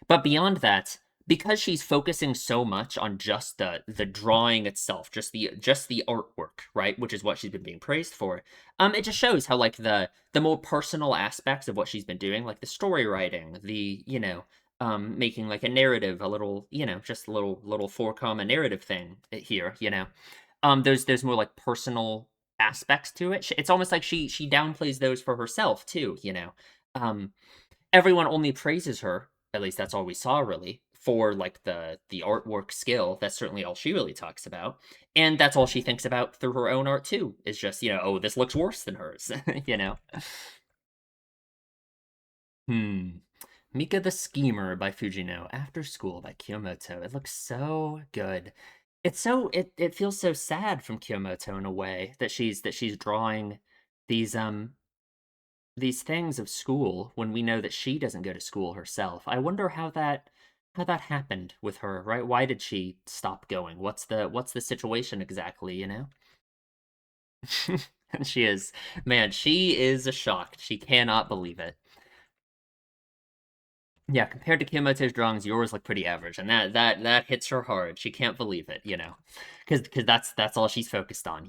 but beyond that, because she's focusing so much on just the drawing itself, just the artwork, right, which is what she's been being praised for, it just shows how like the more personal aspects of what she's been doing, like the story writing, the making like a narrative, a little just a little four comma narrative thing here, there's more like personal aspects to it. It's almost like she downplays those for herself too, um everyone only praises her, at least that's all we saw really, for like the artwork skill. That's certainly all she really talks about. And that's all she thinks about through her own art too, is just, oh, this looks worse than hers, you know? Hmm. Mika the Schemer by Fujino. After School by Kiyomoto. It looks so good. It feels so sad from Kiyomoto in a way that she's drawing these these things of school when we know that she doesn't go to school herself. I wonder how that happened with her, right? Why did she stop going? What's the situation exactly, you know? And she is, man, she is shocked. She cannot believe it. Yeah, compared to Kimoto's drawings, yours look pretty average, and that hits her hard. She can't believe it, because that's all she's focused on,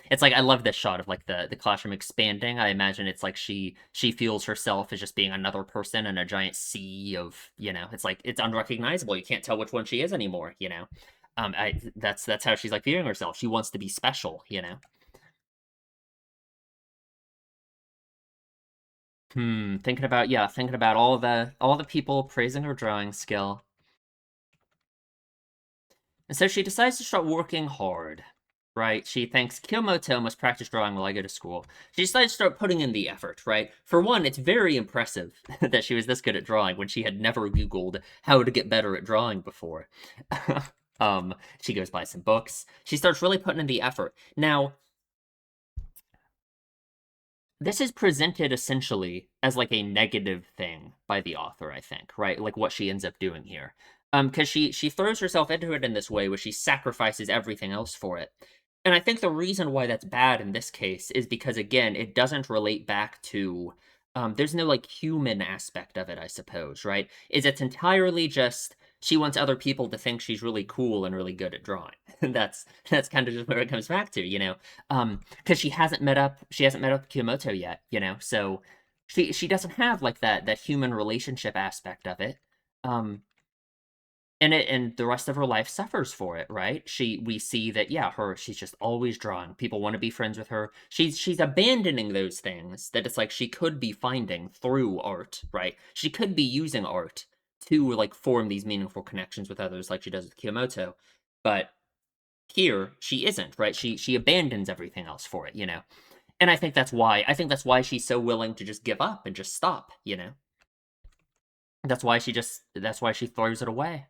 It's like I love this shot of like the classroom expanding. I imagine it's like she feels herself as just being another person in a giant sea of, it's like it's unrecognizable. You can't tell which one she is anymore. That's how she's like viewing herself. She wants to be special. Thinking about all the people praising her drawing skill. And so she decides to start working hard, right? She thinks Kyomoto must practice drawing while I go to school. She decides to start putting in the effort, right? For one, it's very impressive that she was this good at drawing when she had never Googled how to get better at drawing before. She goes buy some books. She starts really putting in the effort. Now, this is presented essentially as like a negative thing by the author, I think, right? Like what she ends up doing here. Because she throws herself into it in this way where she sacrifices everything else for it. And I think the reason why that's bad in this case is because again, it doesn't relate back to there's no like human aspect of it, I suppose, right? It's entirely just she wants other people to think she's really cool and really good at drawing. And that's kind of just where it comes back to. Because she hasn't met up with Kyomoto yet, so she doesn't have like that human relationship aspect of it. Um, and the rest of her life suffers for it, right? We see that, yeah, she's just always drawing. People want to be friends with her. She's abandoning those things that it's like she could be finding through art, right? She could be using art to like form these meaningful connections with others like she does with Kyomoto. But here she isn't, right? She abandons everything else for it. And I think that's why she's so willing to just give up and just stop. That's why she throws it away.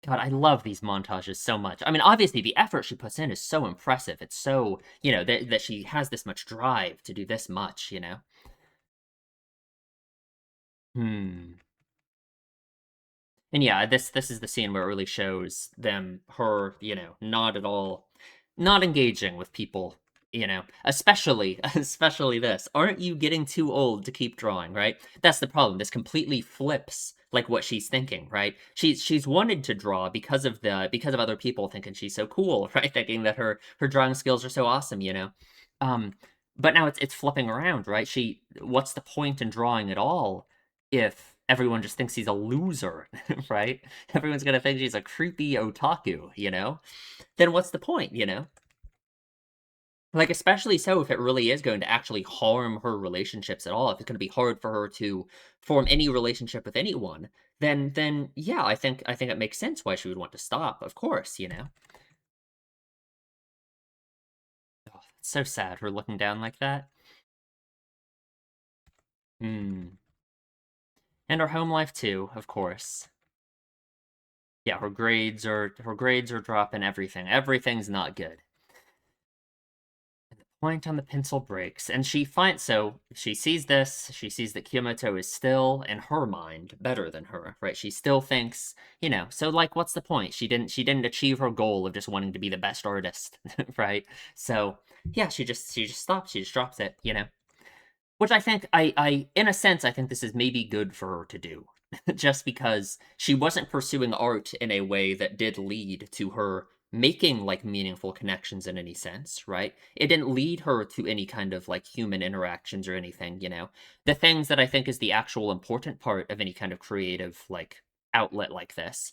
God, I love these montages so much. I mean, obviously the effort she puts in is so impressive. It's so, that she has this much drive to do this much. Hmm. And yeah, this is the scene where it really shows her, not at all, not engaging with people. Especially this. Aren't you getting too old to keep drawing, right? That's the problem. This completely flips like what she's thinking, right? She's wanted to draw because of other people thinking she's so cool, right? Thinking that her drawing skills are so awesome. Um, but now it's flipping around, right? What's the point in drawing at all if everyone just thinks he's a loser, right? Everyone's gonna think she's a creepy otaku. Then what's the point? Like, especially so if it really is going to actually harm her relationships at all, if it's gonna be hard for her to form any relationship with anyone, then yeah, I think it makes sense why she would want to stop, of course. Oh, it's so sad her looking down like that. Mm. And her home life too, of course. Yeah, her grades are dropping everything. Everything's not good. Point on the pencil breaks, and she sees this. She sees that Kyomoto is still, in her mind, better than her, right? She still thinks, so like, what's the point? She didn't achieve her goal of just wanting to be the best artist, right? So yeah, she just stops. She just drops it. Which I think I in a sense I think this is maybe good for her to do. Just because she wasn't pursuing art in a way that did lead to her making like meaningful connections in any sense, right? It didn't lead her to any kind of like human interactions or anything. The things that I think is the actual important part of any kind of creative like outlet like this.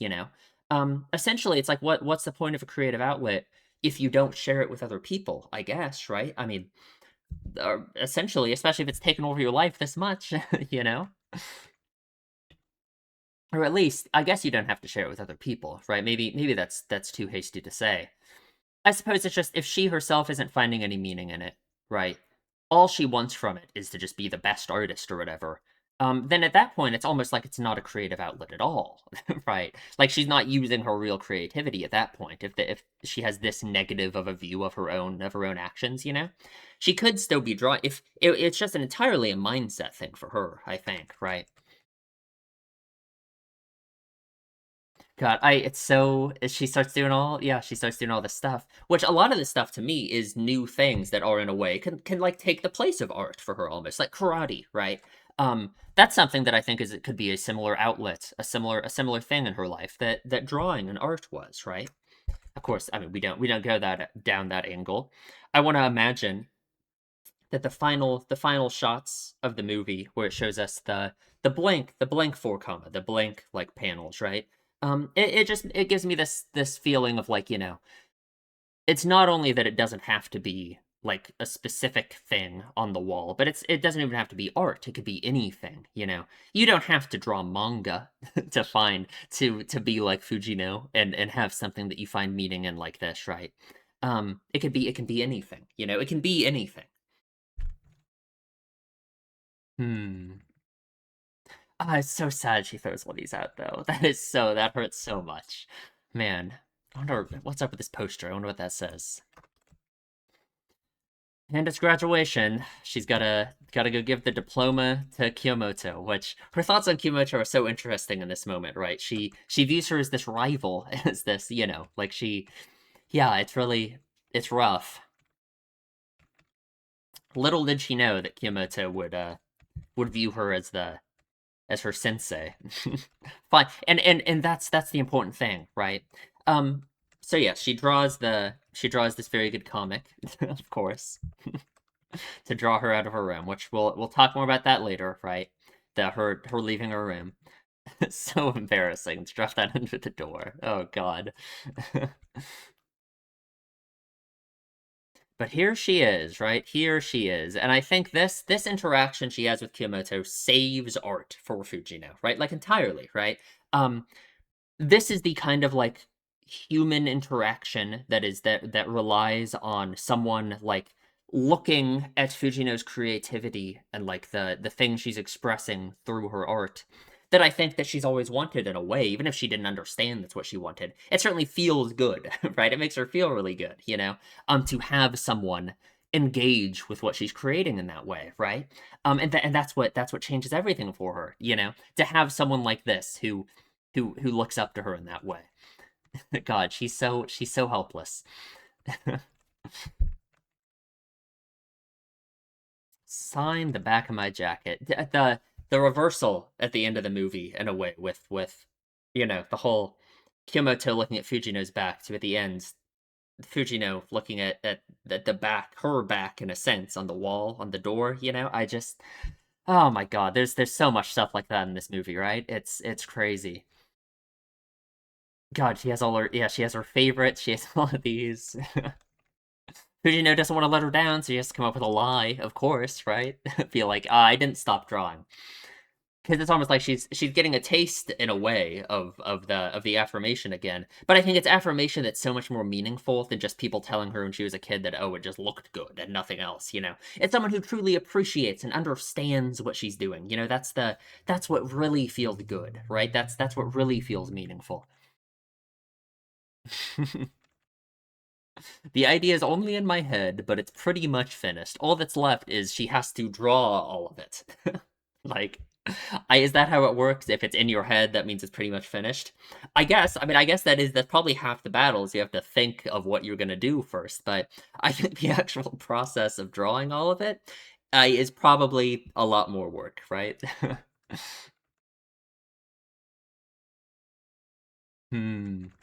Essentially it's like what's the point of a creative outlet if you don't share it with other people, I guess, right? I mean, essentially, especially if it's taken over your life this much, you know? Or at least, I guess you don't have to share it with other people, right? Maybe that's too hasty to say. I suppose it's just if she herself isn't finding any meaning in it, right? All she wants from it is to just be the best artist or whatever. Then at that point, it's almost like it's not a creative outlet at all, right? Like she's not using her real creativity at that point. If she has this negative of a view of her own actions. She could still be drawing. If it's just an entirely a mindset thing for her, I think, right? God, it's so she starts doing all this stuff, which a lot of this stuff to me is new things that are in a way can like take the place of art for her almost, like karate, right? That's something that I think is it could be a similar outlet, a similar thing in her life that drawing and art was, right? Of course, I mean we don't go that down that angle. I want to imagine that the final shots of the movie where it shows us the blank four comma, the blank like panels, right? It gives me this feeling of like, it's not only that it doesn't have to be like a specific thing on the wall, but it doesn't even have to be art. It could be anything. You don't have to draw manga to be like Fujino and have something that you find meaning in like this, right? It can be anything. It can be anything. Hmm. Ah, it's so sad she throws one of these out though. That hurts so much. Man, I wonder what's up with this poster. I wonder what that says. And it's graduation. She's gotta go give the diploma to Kyomoto, which her thoughts on Kyomoto are so interesting in this moment, right? She views her as this rival, as this, like yeah, it's rough. Little did she know that Kyomoto would view her as her sensei. Fine, and that's the important thing, right? Um, so yeah, she draws this very good comic, of course, to draw her out of her room, which we'll talk more about that later, right? That her leaving her room. So embarrassing to drop that under the door. Oh god. But here she is, right? Here she is. And I think this interaction she has with Kyomoto saves art for Fujino, right? Like entirely, right? Um this is the kind of like human interaction that relies on someone like looking at Fujino's creativity and like the things she's expressing through her art that I think that she's always wanted in a way, even if she didn't understand that's what she wanted. It certainly feels good, right? It makes her feel really good, to have someone engage with what she's creating in that way, right? And that's what changes everything for her, to have someone like this who looks up to her in that way. God, she's so helpless. Sign the back of my jacket. The reversal at the end of the movie in a way with the whole Kyomoto looking at Fujino's back to at the end Fujino looking at the back, her back in a sense on the wall on the door. I just oh my god, there's so much stuff like that in this movie, right? It's crazy. God, she has her favorites. She has all of these. Fujino doesn't want to let her down, so he has to come up with a lie, of course, right? Feel like, I didn't stop drawing. because it's almost like she's getting a taste in a way of the affirmation again. But I think it's affirmation that's so much more meaningful than just people telling her when she was a kid that, oh, it just looked good and nothing else, you know. It's someone who truly appreciates and understands what she's doing. You know, that's what really feels good, right? That's what really feels meaningful. The idea is only in my head, but it's pretty much finished. All that's left is she has to draw all of it. Like, is that how it works? If it's in your head, that means it's pretty much finished. I guess. I mean, I guess that's probably half the battle. Is you have to think of what you're gonna do first. But I think the actual process of drawing all of it is probably a lot more work, right?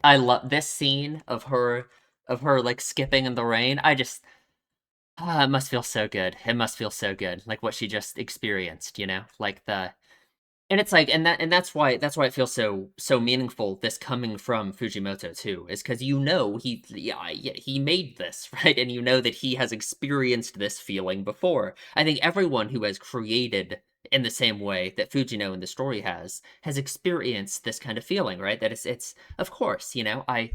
I love this scene of her like skipping in the rain. I just it must feel so good. It must feel so good. Like what she just experienced, you know? Like the and it's like and that's why it feels so meaningful this coming from Fujimoto too, is because you know he made this, right? And you know that he has experienced this feeling before. I think everyone who has created in the same way that Fujino in the story has experienced this kind of feeling, right? That it's of course, you know, I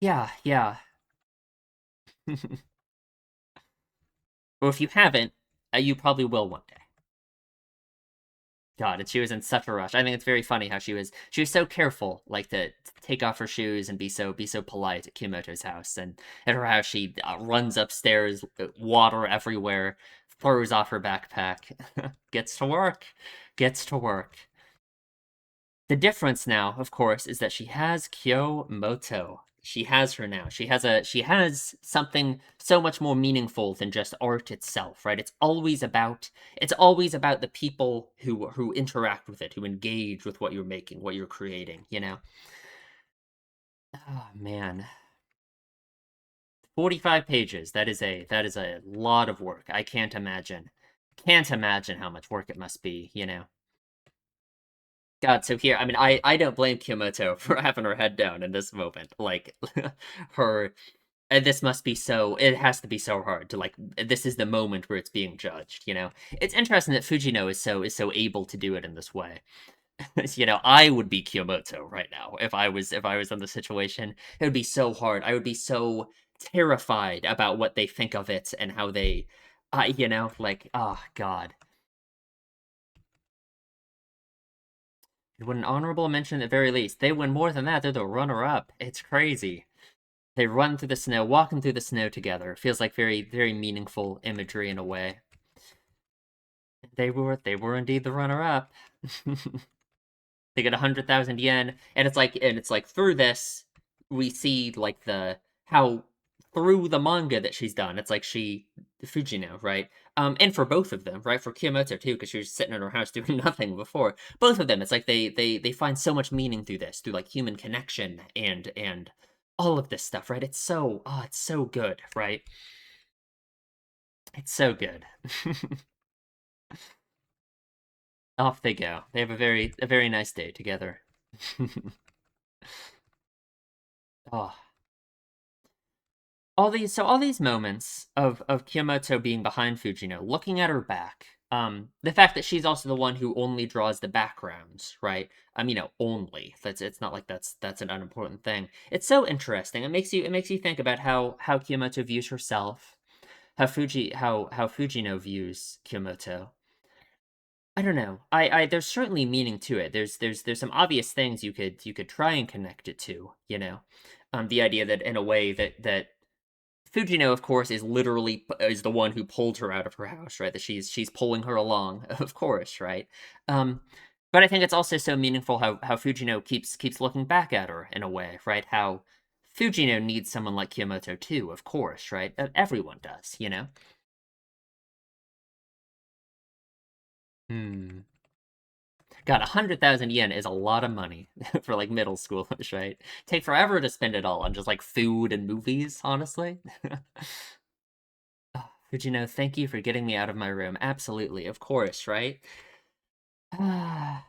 yeah, yeah. Or if you haven't, you probably will one day. God, and she was in such a rush. I think it's very funny how she was so careful, like to take off her shoes and be so polite at Kyomoto's house. And at her house, she runs upstairs, water everywhere, throws off her backpack, gets to work, gets to work. The difference now, of course, is that she has Kyomoto. She has her now. She has something so much more meaningful than just art itself, right? It's always about the people who interact with it, who engage with what you're making, what you're creating, you know? Oh man. 45 pages. That is a lot of work. I can't imagine. Can't imagine how much work it must be, you know? God, so here, I mean, I don't blame Kyomoto for having her head down in this moment. Like, her, and this must be so, it has to be so hard to, like, this is the moment where it's being judged, you know? It's interesting that Fujino is so able to do it in this way. You know, I would be Kyomoto right now if I was in the situation. It would be so hard. I would be so terrified about what they think of it and how they, you know, like, oh, God. It would an honorable mention at the very least. They win more than that. They're the runner-up. It's crazy. They run through the snow, walking through the snow together. It feels like very meaningful imagery in a way. They were indeed the runner-up. They get 100,000 yen, and it's like through this we see like the how through the manga that she's done. It's like she Fujino, right? And for both of them, right? For Kiyomoto too, because she was sitting in her house doing nothing before. Both of them, it's like they find so much meaning through this, through like human connection and all of this stuff, right? It's so good, right? It's so good. Off they go. They have a very nice day together. Oh, all these moments of Kyomoto being behind Fujino, looking at her back, the fact that she's also the one who only draws the backgrounds, right? You know, only. That's it's not like that's an unimportant thing. It's so interesting. It makes you think about how Kyomoto views herself, how Fujino views Kyomoto. I don't know. I there's certainly meaning to it. There's some obvious things you could try and connect it to, you know. The idea that in a way that Fujino, of course, is literally is the one who pulled her out of her house, right? That she's pulling her along, of course, right? Um, but I think it's also so meaningful how Fujino keeps looking back at her in a way, right? How Fujino needs someone like Kyomoto too, of course, right? Everyone does, you know. Hmm. God, 100,000 yen is a lot of money for like middle schoolers, right? Take forever to spend it all on just like food and movies, honestly. Oh, Fujino, thank you for getting me out of my room. Absolutely, of course, right? Ah.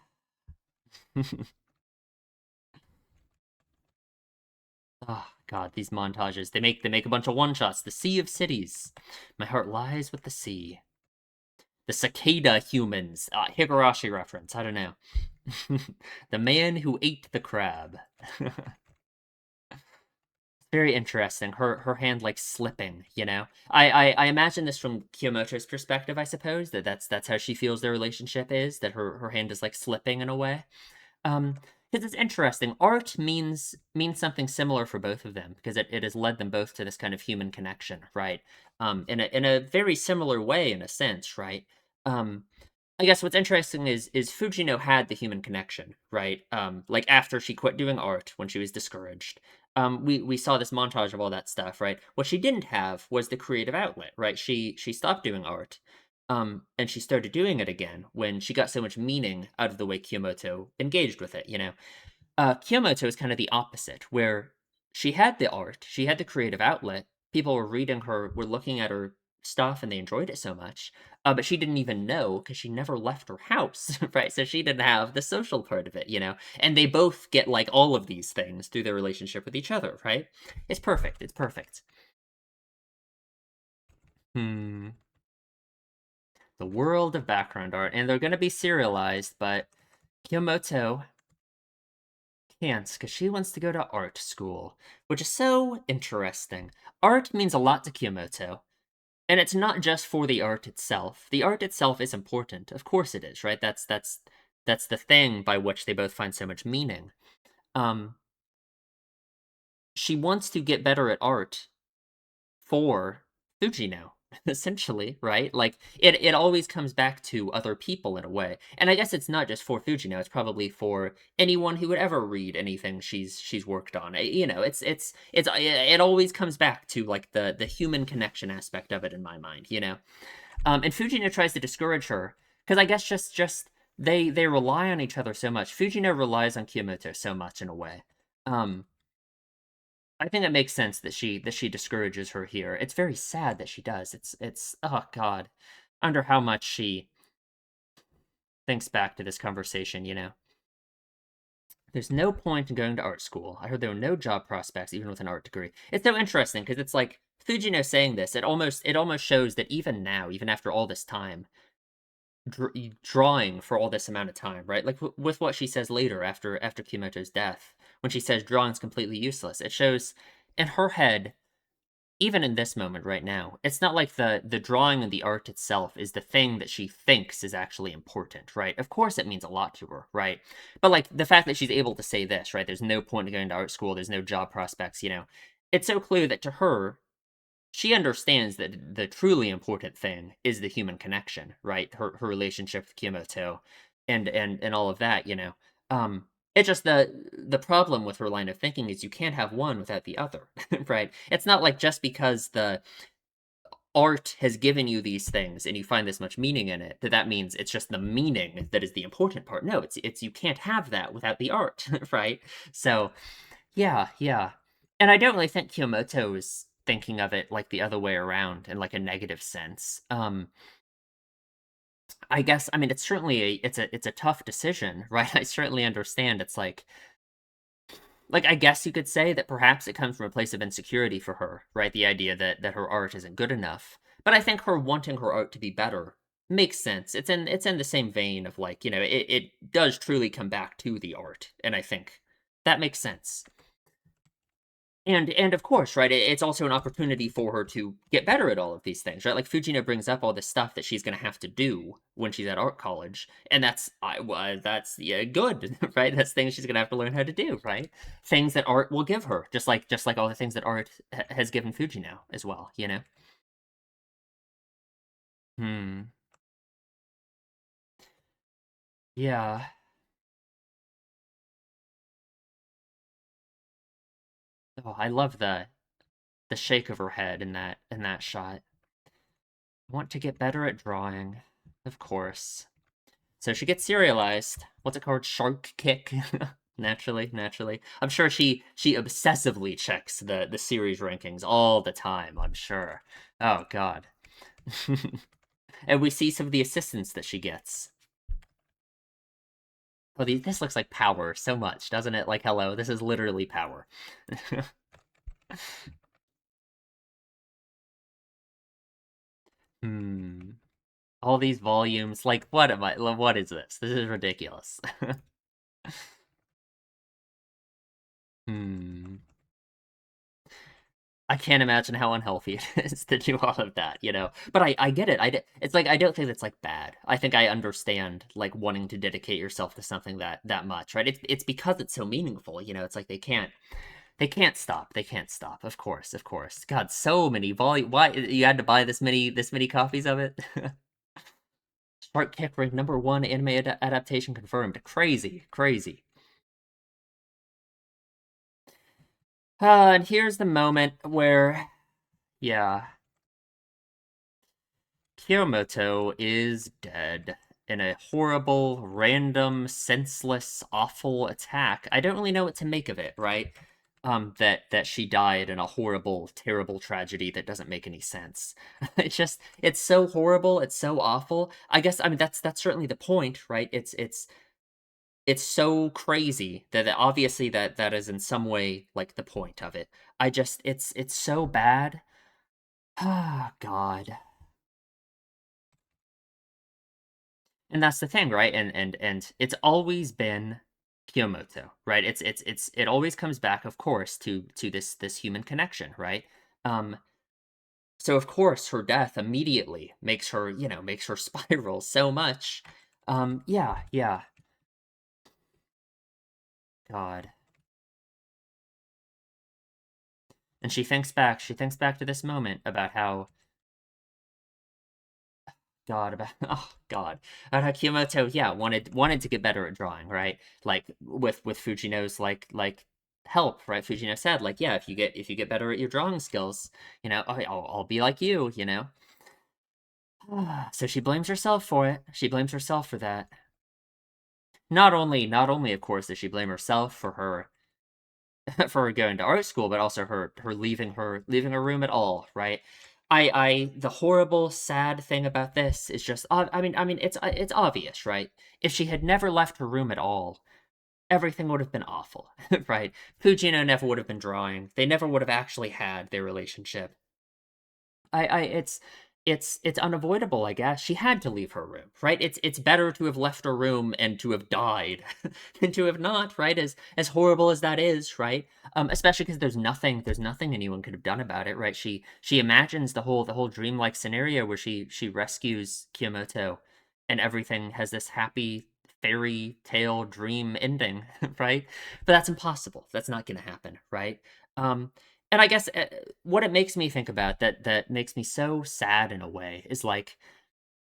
Oh God, these montages. They make a bunch of one shots. The Sea of Cities. My heart lies with the sea. the cicada humans. Higurashi reference. I don't know. The man who ate the crab. Very interesting. Her hand like slipping, you know. I imagine this from Kiyomoto's perspective, I suppose, that's how she feels their relationship is, that her hand is like slipping in a way. Um, because it's interesting. Art means something similar for both of them, because it has led them both to this kind of human connection, right? In a very similar way, in a sense, right? Um, I guess what's interesting is Fujino had the human connection, right? Like after she quit doing art when she was discouraged. We saw this montage of all that stuff, right? What she didn't have was the creative outlet, right? She stopped doing art, and she started doing it again when she got so much meaning out of the way Kiyomoto engaged with it. You know, Kiyomoto is kind of the opposite, where she had the art, she had the creative outlet. People were reading her, were looking at her stuff, and they enjoyed it so much. But she didn't even know because she never left her house, right? So she didn't have the social part of it, you know. And they both get like all of these things through their relationship with each other, right? It's perfect. It's perfect. Hmm. The world of background art, and they're going to be serialized, but Kiyomoto can't because she wants to go to art school, which is so interesting. Art means a lot to Kiyomoto, and it's not just for the art itself. The art itself is important, of course it is, right? That's the thing by which they both find so much meaning. Um, she wants to get better at art for Fujino, essentially, right? Like it always comes back to other people in a way. And I guess it's not just for Fujino, it's probably for anyone who would ever read anything she's worked on. You know, it always comes back to like the human connection aspect of it in my mind, you know. And Fujino tries to discourage her because I guess just they rely on each other so much. Fujino relies on Kiyomoto so much in a way. Um, I think it makes sense that she discourages her here. It's very sad that she does. It's oh god. I wonder how much she thinks back to this conversation, you know. There's no point in going to art school. I heard there were no job prospects even with an art degree. It's so interesting because it's like Fujino saying this, it almost shows that even now, even after all this time, drawing for all this amount of time, right? Like with what she says later after Kimoto's death, when she says drawing's completely useless, it shows in her head, even in this moment right now, it's not like the drawing and the art itself is the thing that she thinks is actually important, right? Of course it means a lot to her, right? But like the fact that she's able to say this, right? There's no point in going to art school, there's no job prospects, you know. It's so clear that to her, she understands that the truly important thing is the human connection, right? Her relationship with Kyomoto and all of that, you know. It's just the problem with her line of thinking is you can't have one without the other, right? It's not like just because the art has given you these things and you find this much meaning in it that means it's just the meaning that is the important part. No, it's you can't have that without the art, right? So yeah, yeah. And I don't really think Kyomoto is thinking of it like the other way around in like a negative sense. I guess I mean it's certainly it's a tough decision, right? I certainly understand it's like I guess you could say that perhaps it comes from a place of insecurity for her, right? The idea that her art isn't good enough. But I think her wanting her art to be better makes sense. It's in the same vein of like, you know, it does truly come back to the art, and I think that makes sense. And of course, right, it's also an opportunity for her to get better at all of these things, right? Like Fujino brings up all this stuff that she's going to have to do when she's at art college, and that's yeah, good, right? That's things she's going to have to learn how to do, right? Things that art will give her, just like all the things that art has given Fujino as well, you know. Hmm. Yeah. Oh, I love the shake of her head in that shot. Want to get better at drawing, of course. So she gets serialized. What's it called? Shark Kick. Naturally, naturally. I'm sure she obsessively checks the series rankings all the time. I'm sure. Oh God. And we see some of the assistants that she gets. Oh, this looks like Power so much, doesn't it? Like, hello, this is literally Power. Hmm. All these volumes, like, what am I? What is this? This is ridiculous. Hmm. I can't imagine how unhealthy it is to do all of that, you know. But I get it. It's like I don't think it's like bad. I think I understand like wanting to dedicate yourself to something that much, right? It's because it's so meaningful, you know. It's like they can't stop. They can't stop. Of course, of course. God, so many volume. Why you had to buy this many copies of it? Shark Kick ranked #1 anime adaptation confirmed. Crazy, crazy. And here's the moment where, yeah, Kyomoto is dead in a horrible, random, senseless, awful attack. I don't really know what to make of it, right? That she died in a horrible, terrible tragedy that doesn't make any sense. It's so horrible, it's so awful. I guess I mean that's certainly the point, right? It's so crazy that obviously that is in some way like the point of it. It's so bad. Ah, God. And that's the thing, right? And it's always been Kyomoto, right? It always comes back, of course, to this human connection, right? Um, so of course her death immediately makes her spiral so much. Yeah, yeah, God. And she thinks back to this moment about how God, about oh God, about how Kyomoto, yeah, wanted to get better at drawing, right? Like with Fujino's like help, right? Fujino said, like, yeah, if you get better at your drawing skills, I'll be like you, you know. So she blames herself for it. She blames herself for that. Not only, of course, does she blame herself for her for her going to art school, but also her leaving her room at all, right? The horrible, sad thing about this is just, I mean, it's obvious, right? If she had never left her room at all, everything would have been awful, right? Fujino never would have been drawing. They never would have actually had their relationship. It's unavoidable, I guess. She had to leave her room, right? It's better to have left her room and to have died than to have not, right? As horrible as that is, right? Especially because there's nothing anyone could have done about it, right? She imagines the whole dreamlike scenario where she rescues Kyomoto, and everything has this happy fairy tale dream ending, right? But that's impossible. That's not going to happen, right? And I guess what it makes me think about that makes me so sad in a way is like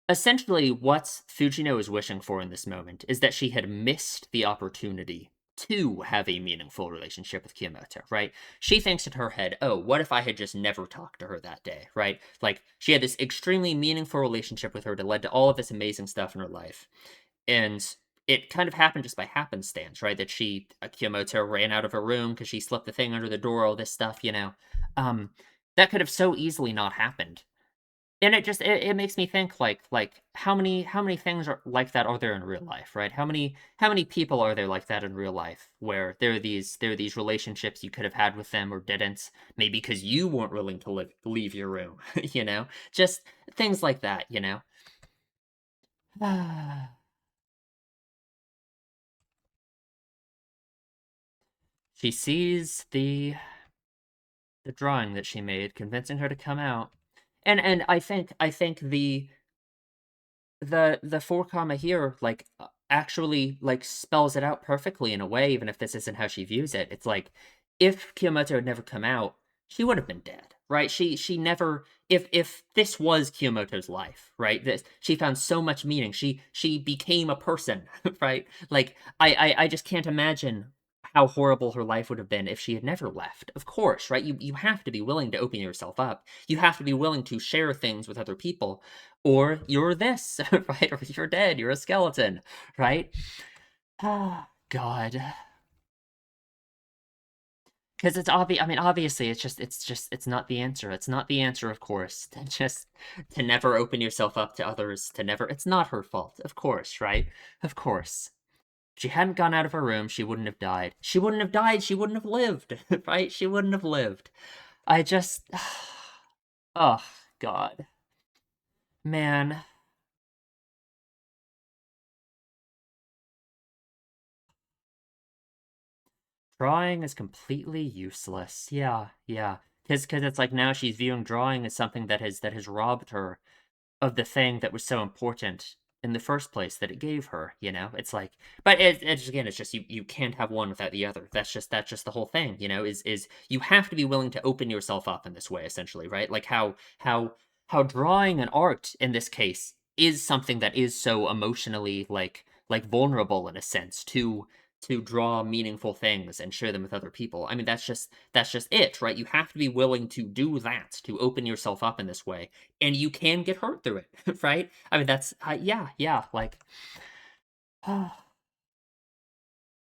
essentially what Fujino is wishing for in this moment is that she had missed the opportunity to have a meaningful relationship with Kyomoto, right? She thinks in her head, oh, what if I had just never talked to her that day, right? Like she had this extremely meaningful relationship with her that led to all of this amazing stuff in her life. And it kind of happened just by happenstance, right? That Kyomoto ran out of her room because she slipped the thing under the door, all this stuff, you know. Um, that could have so easily not happened. And it makes me think like how many things are like that are there in real life, right? How many people are there like that in real life where there are these relationships you could have had with them or didn't, maybe because you weren't willing to leave your room, you know? Just things like that, you know? She sees the drawing that she made, convincing her to come out. And I think the 4 comma here actually like spells it out perfectly in a way, even if this isn't how she views it. It's like if Kyomoto had never come out, she would have been dead, right? She never, if this was Kyomoto's life, right? This she found so much meaning. She became a person, right? Like I just can't imagine how horrible her life would have been if she had never left. Of course, right? You have to be willing to open yourself up. You have to be willing to share things with other people, or you're this, right? Or you're dead. You're a skeleton, right? Ah, God. Because it's obvious. I mean, obviously, it's not the answer. It's not the answer, of course. To never open yourself up to others. To never. It's not her fault, of course, right? Of course. If she hadn't gone out of her room, she wouldn't have died. She wouldn't have died. She wouldn't have lived, right? She wouldn't have lived. I just, oh God, man. Drawing is completely useless. Yeah, yeah. Because it's like now she's viewing drawing as something that has robbed her of the thing that was so important in the first place that it gave her, you know? It's like, but it's again, it's just you can't have one without the other. That's just the whole thing, you know, is you have to be willing to open yourself up in this way, essentially, right? Like how drawing and art in this case is something that is so emotionally like vulnerable in a sense to draw meaningful things and share them with other people. I mean, that's just it, right? You have to be willing to do that, to open yourself up in this way, and you can get hurt through it, right? I mean, that's yeah, yeah, like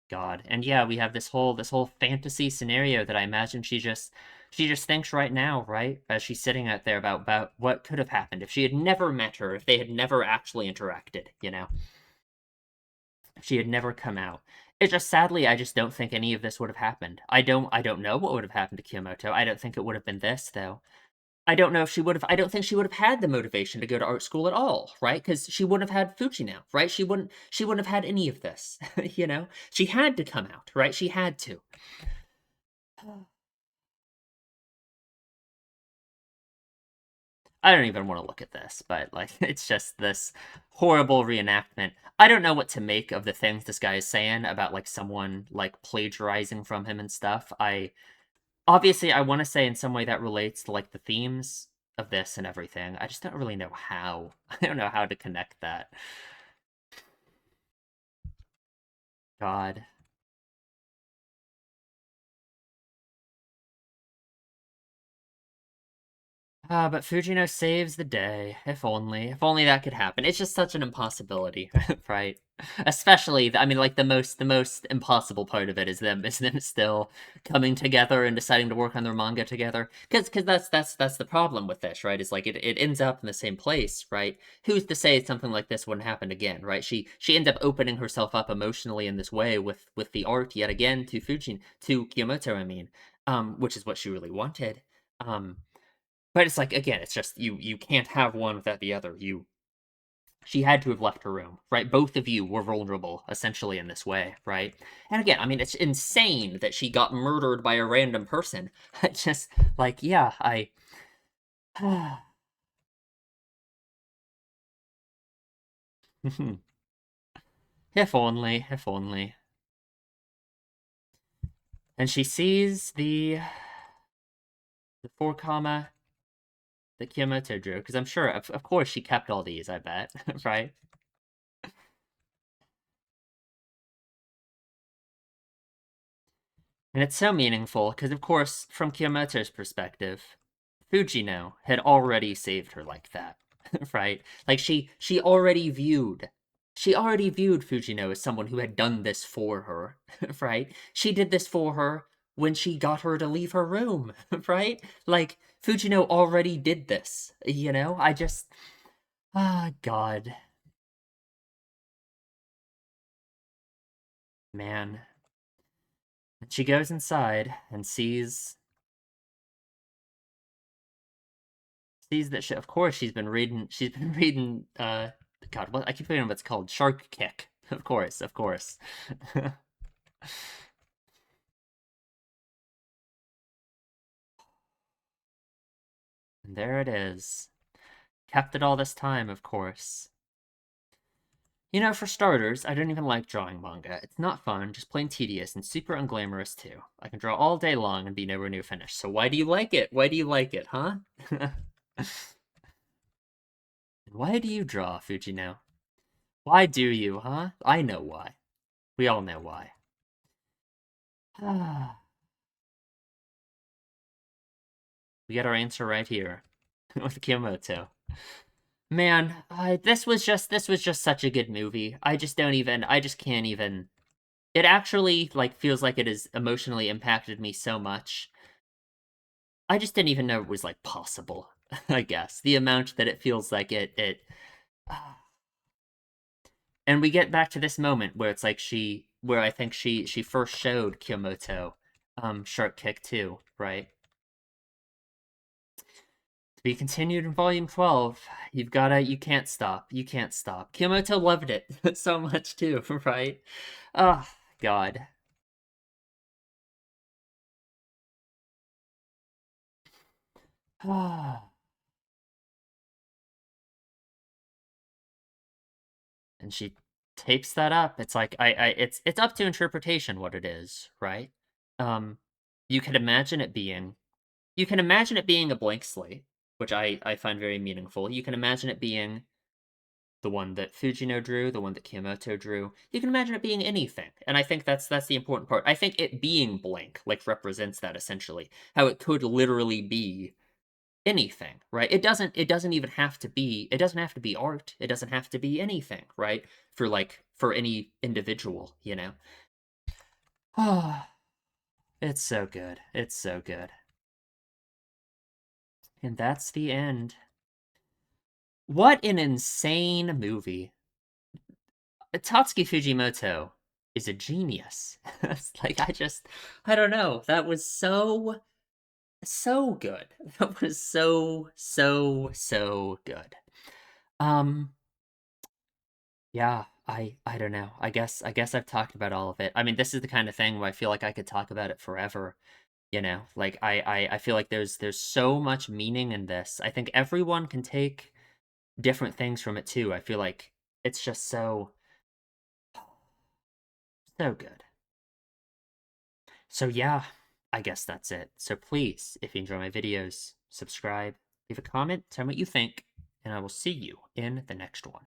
God, and yeah, we have this whole fantasy scenario that I imagine she just thinks right now, right, as she's sitting out there about what could have happened if she had never met her, if they had never actually interacted, you know, if she had never come out. It's just sadly, I just don't think any of this would have happened. I don't know what would have happened to Kyomoto. I don't think it would have been this though. I don't know if she would have I don't think she would have had the motivation to go to art school at all, right? Because she wouldn't have had Fuji now, right? She wouldn't have had any of this, you know? She had to come out, right? She had to. I don't even want to look at this, but like it's just this horrible reenactment. I don't know what to make of the things this guy is saying about like someone like plagiarizing from him and stuff. I obviously I want to say in some way that relates to like the themes of this and everything. I just don't really know how. I don't know how to connect that. God. Ah, but Fujino saves the day. If only. If only that could happen. It's just such an impossibility, right? Especially, I mean, like the most impossible part of it is them still coming together and deciding to work on their manga together. Because that's the problem with this, right? Is like it ends up in the same place, right? Who's to say something like this wouldn't happen again, right? She ends up opening herself up emotionally in this way with the art yet again to Kiyomoto, I mean, which is what she really wanted. Um, but it's like again, it's just you can't have one without the other. She had to have left her room, right? Both of you were vulnerable essentially in this way, right? And again, I mean, it's insane that she got murdered by a random person. Just like, yeah, I if only, if only. And she sees the 4 comma that Kiyomoto drew, because I'm sure of course she kept all these, I bet, right? And it's so meaningful because, of course, from Kiyomoto's perspective, Fujino had already saved her like that, right? Like she already viewed Fujino as someone who had done this for her, right? She did this for her when she got her to leave her room, right? Like Fujino already did this, you know? I just God, man. And she goes inside and sees that shit. Of course, she's been reading. She's been reading. God, what I keep forgetting what it's called. Shark Kick. Of course, of course. And there it is. Kept it all this time, of course. You know, for starters, I don't even like drawing manga. It's not fun, just plain tedious and super unglamorous too. I can draw all day long and be nowhere near finished. So why do you like it? Why do you like it, huh? Why do you draw, Fujino? Why do you, huh? I know why. We all know why. We got our answer right here with Kyomoto. Man, this was just such a good movie. I just can't even. It actually like feels like it has emotionally impacted me so much. I just didn't even know it was like possible. I guess the amount that it feels like it. And we get back to this moment where it's like where I think she first showed Kyomoto, Shark Kick 2, right? To be continued in volume 12. You can't stop. You can't stop. Kyomoto loved it so much too, right? Oh, God. And she tapes that up. It's like it's up to interpretation what it is, right? Um, you can imagine it being you can imagine it being a blank slate, which I find very meaningful. You can imagine it being the one that Fujino drew, the one that Kiyomoto drew. You can imagine it being anything, and I think that's the important part. I think it being blank like represents that essentially. How it could literally be anything, right? It doesn't even have to be it doesn't have to be art. It doesn't have to be anything, right? For any individual, you know. Ah, it's so good. It's so good. And that's the end. What an insane movie. Tatsuki Fujimoto is a genius. It's like I don't know. That was so good. That was so good. Um yeah, I don't know. I guess I've talked about all of it. I mean, this is the kind of thing where I feel like I could talk about it forever, you know? Like I feel like there's so much meaning in this. I think everyone can take different things from it too. I feel like it's just so good. So yeah, I guess that's it. So please, if you enjoy my videos, subscribe, leave a comment, tell me what you think, and I will see you in the next one.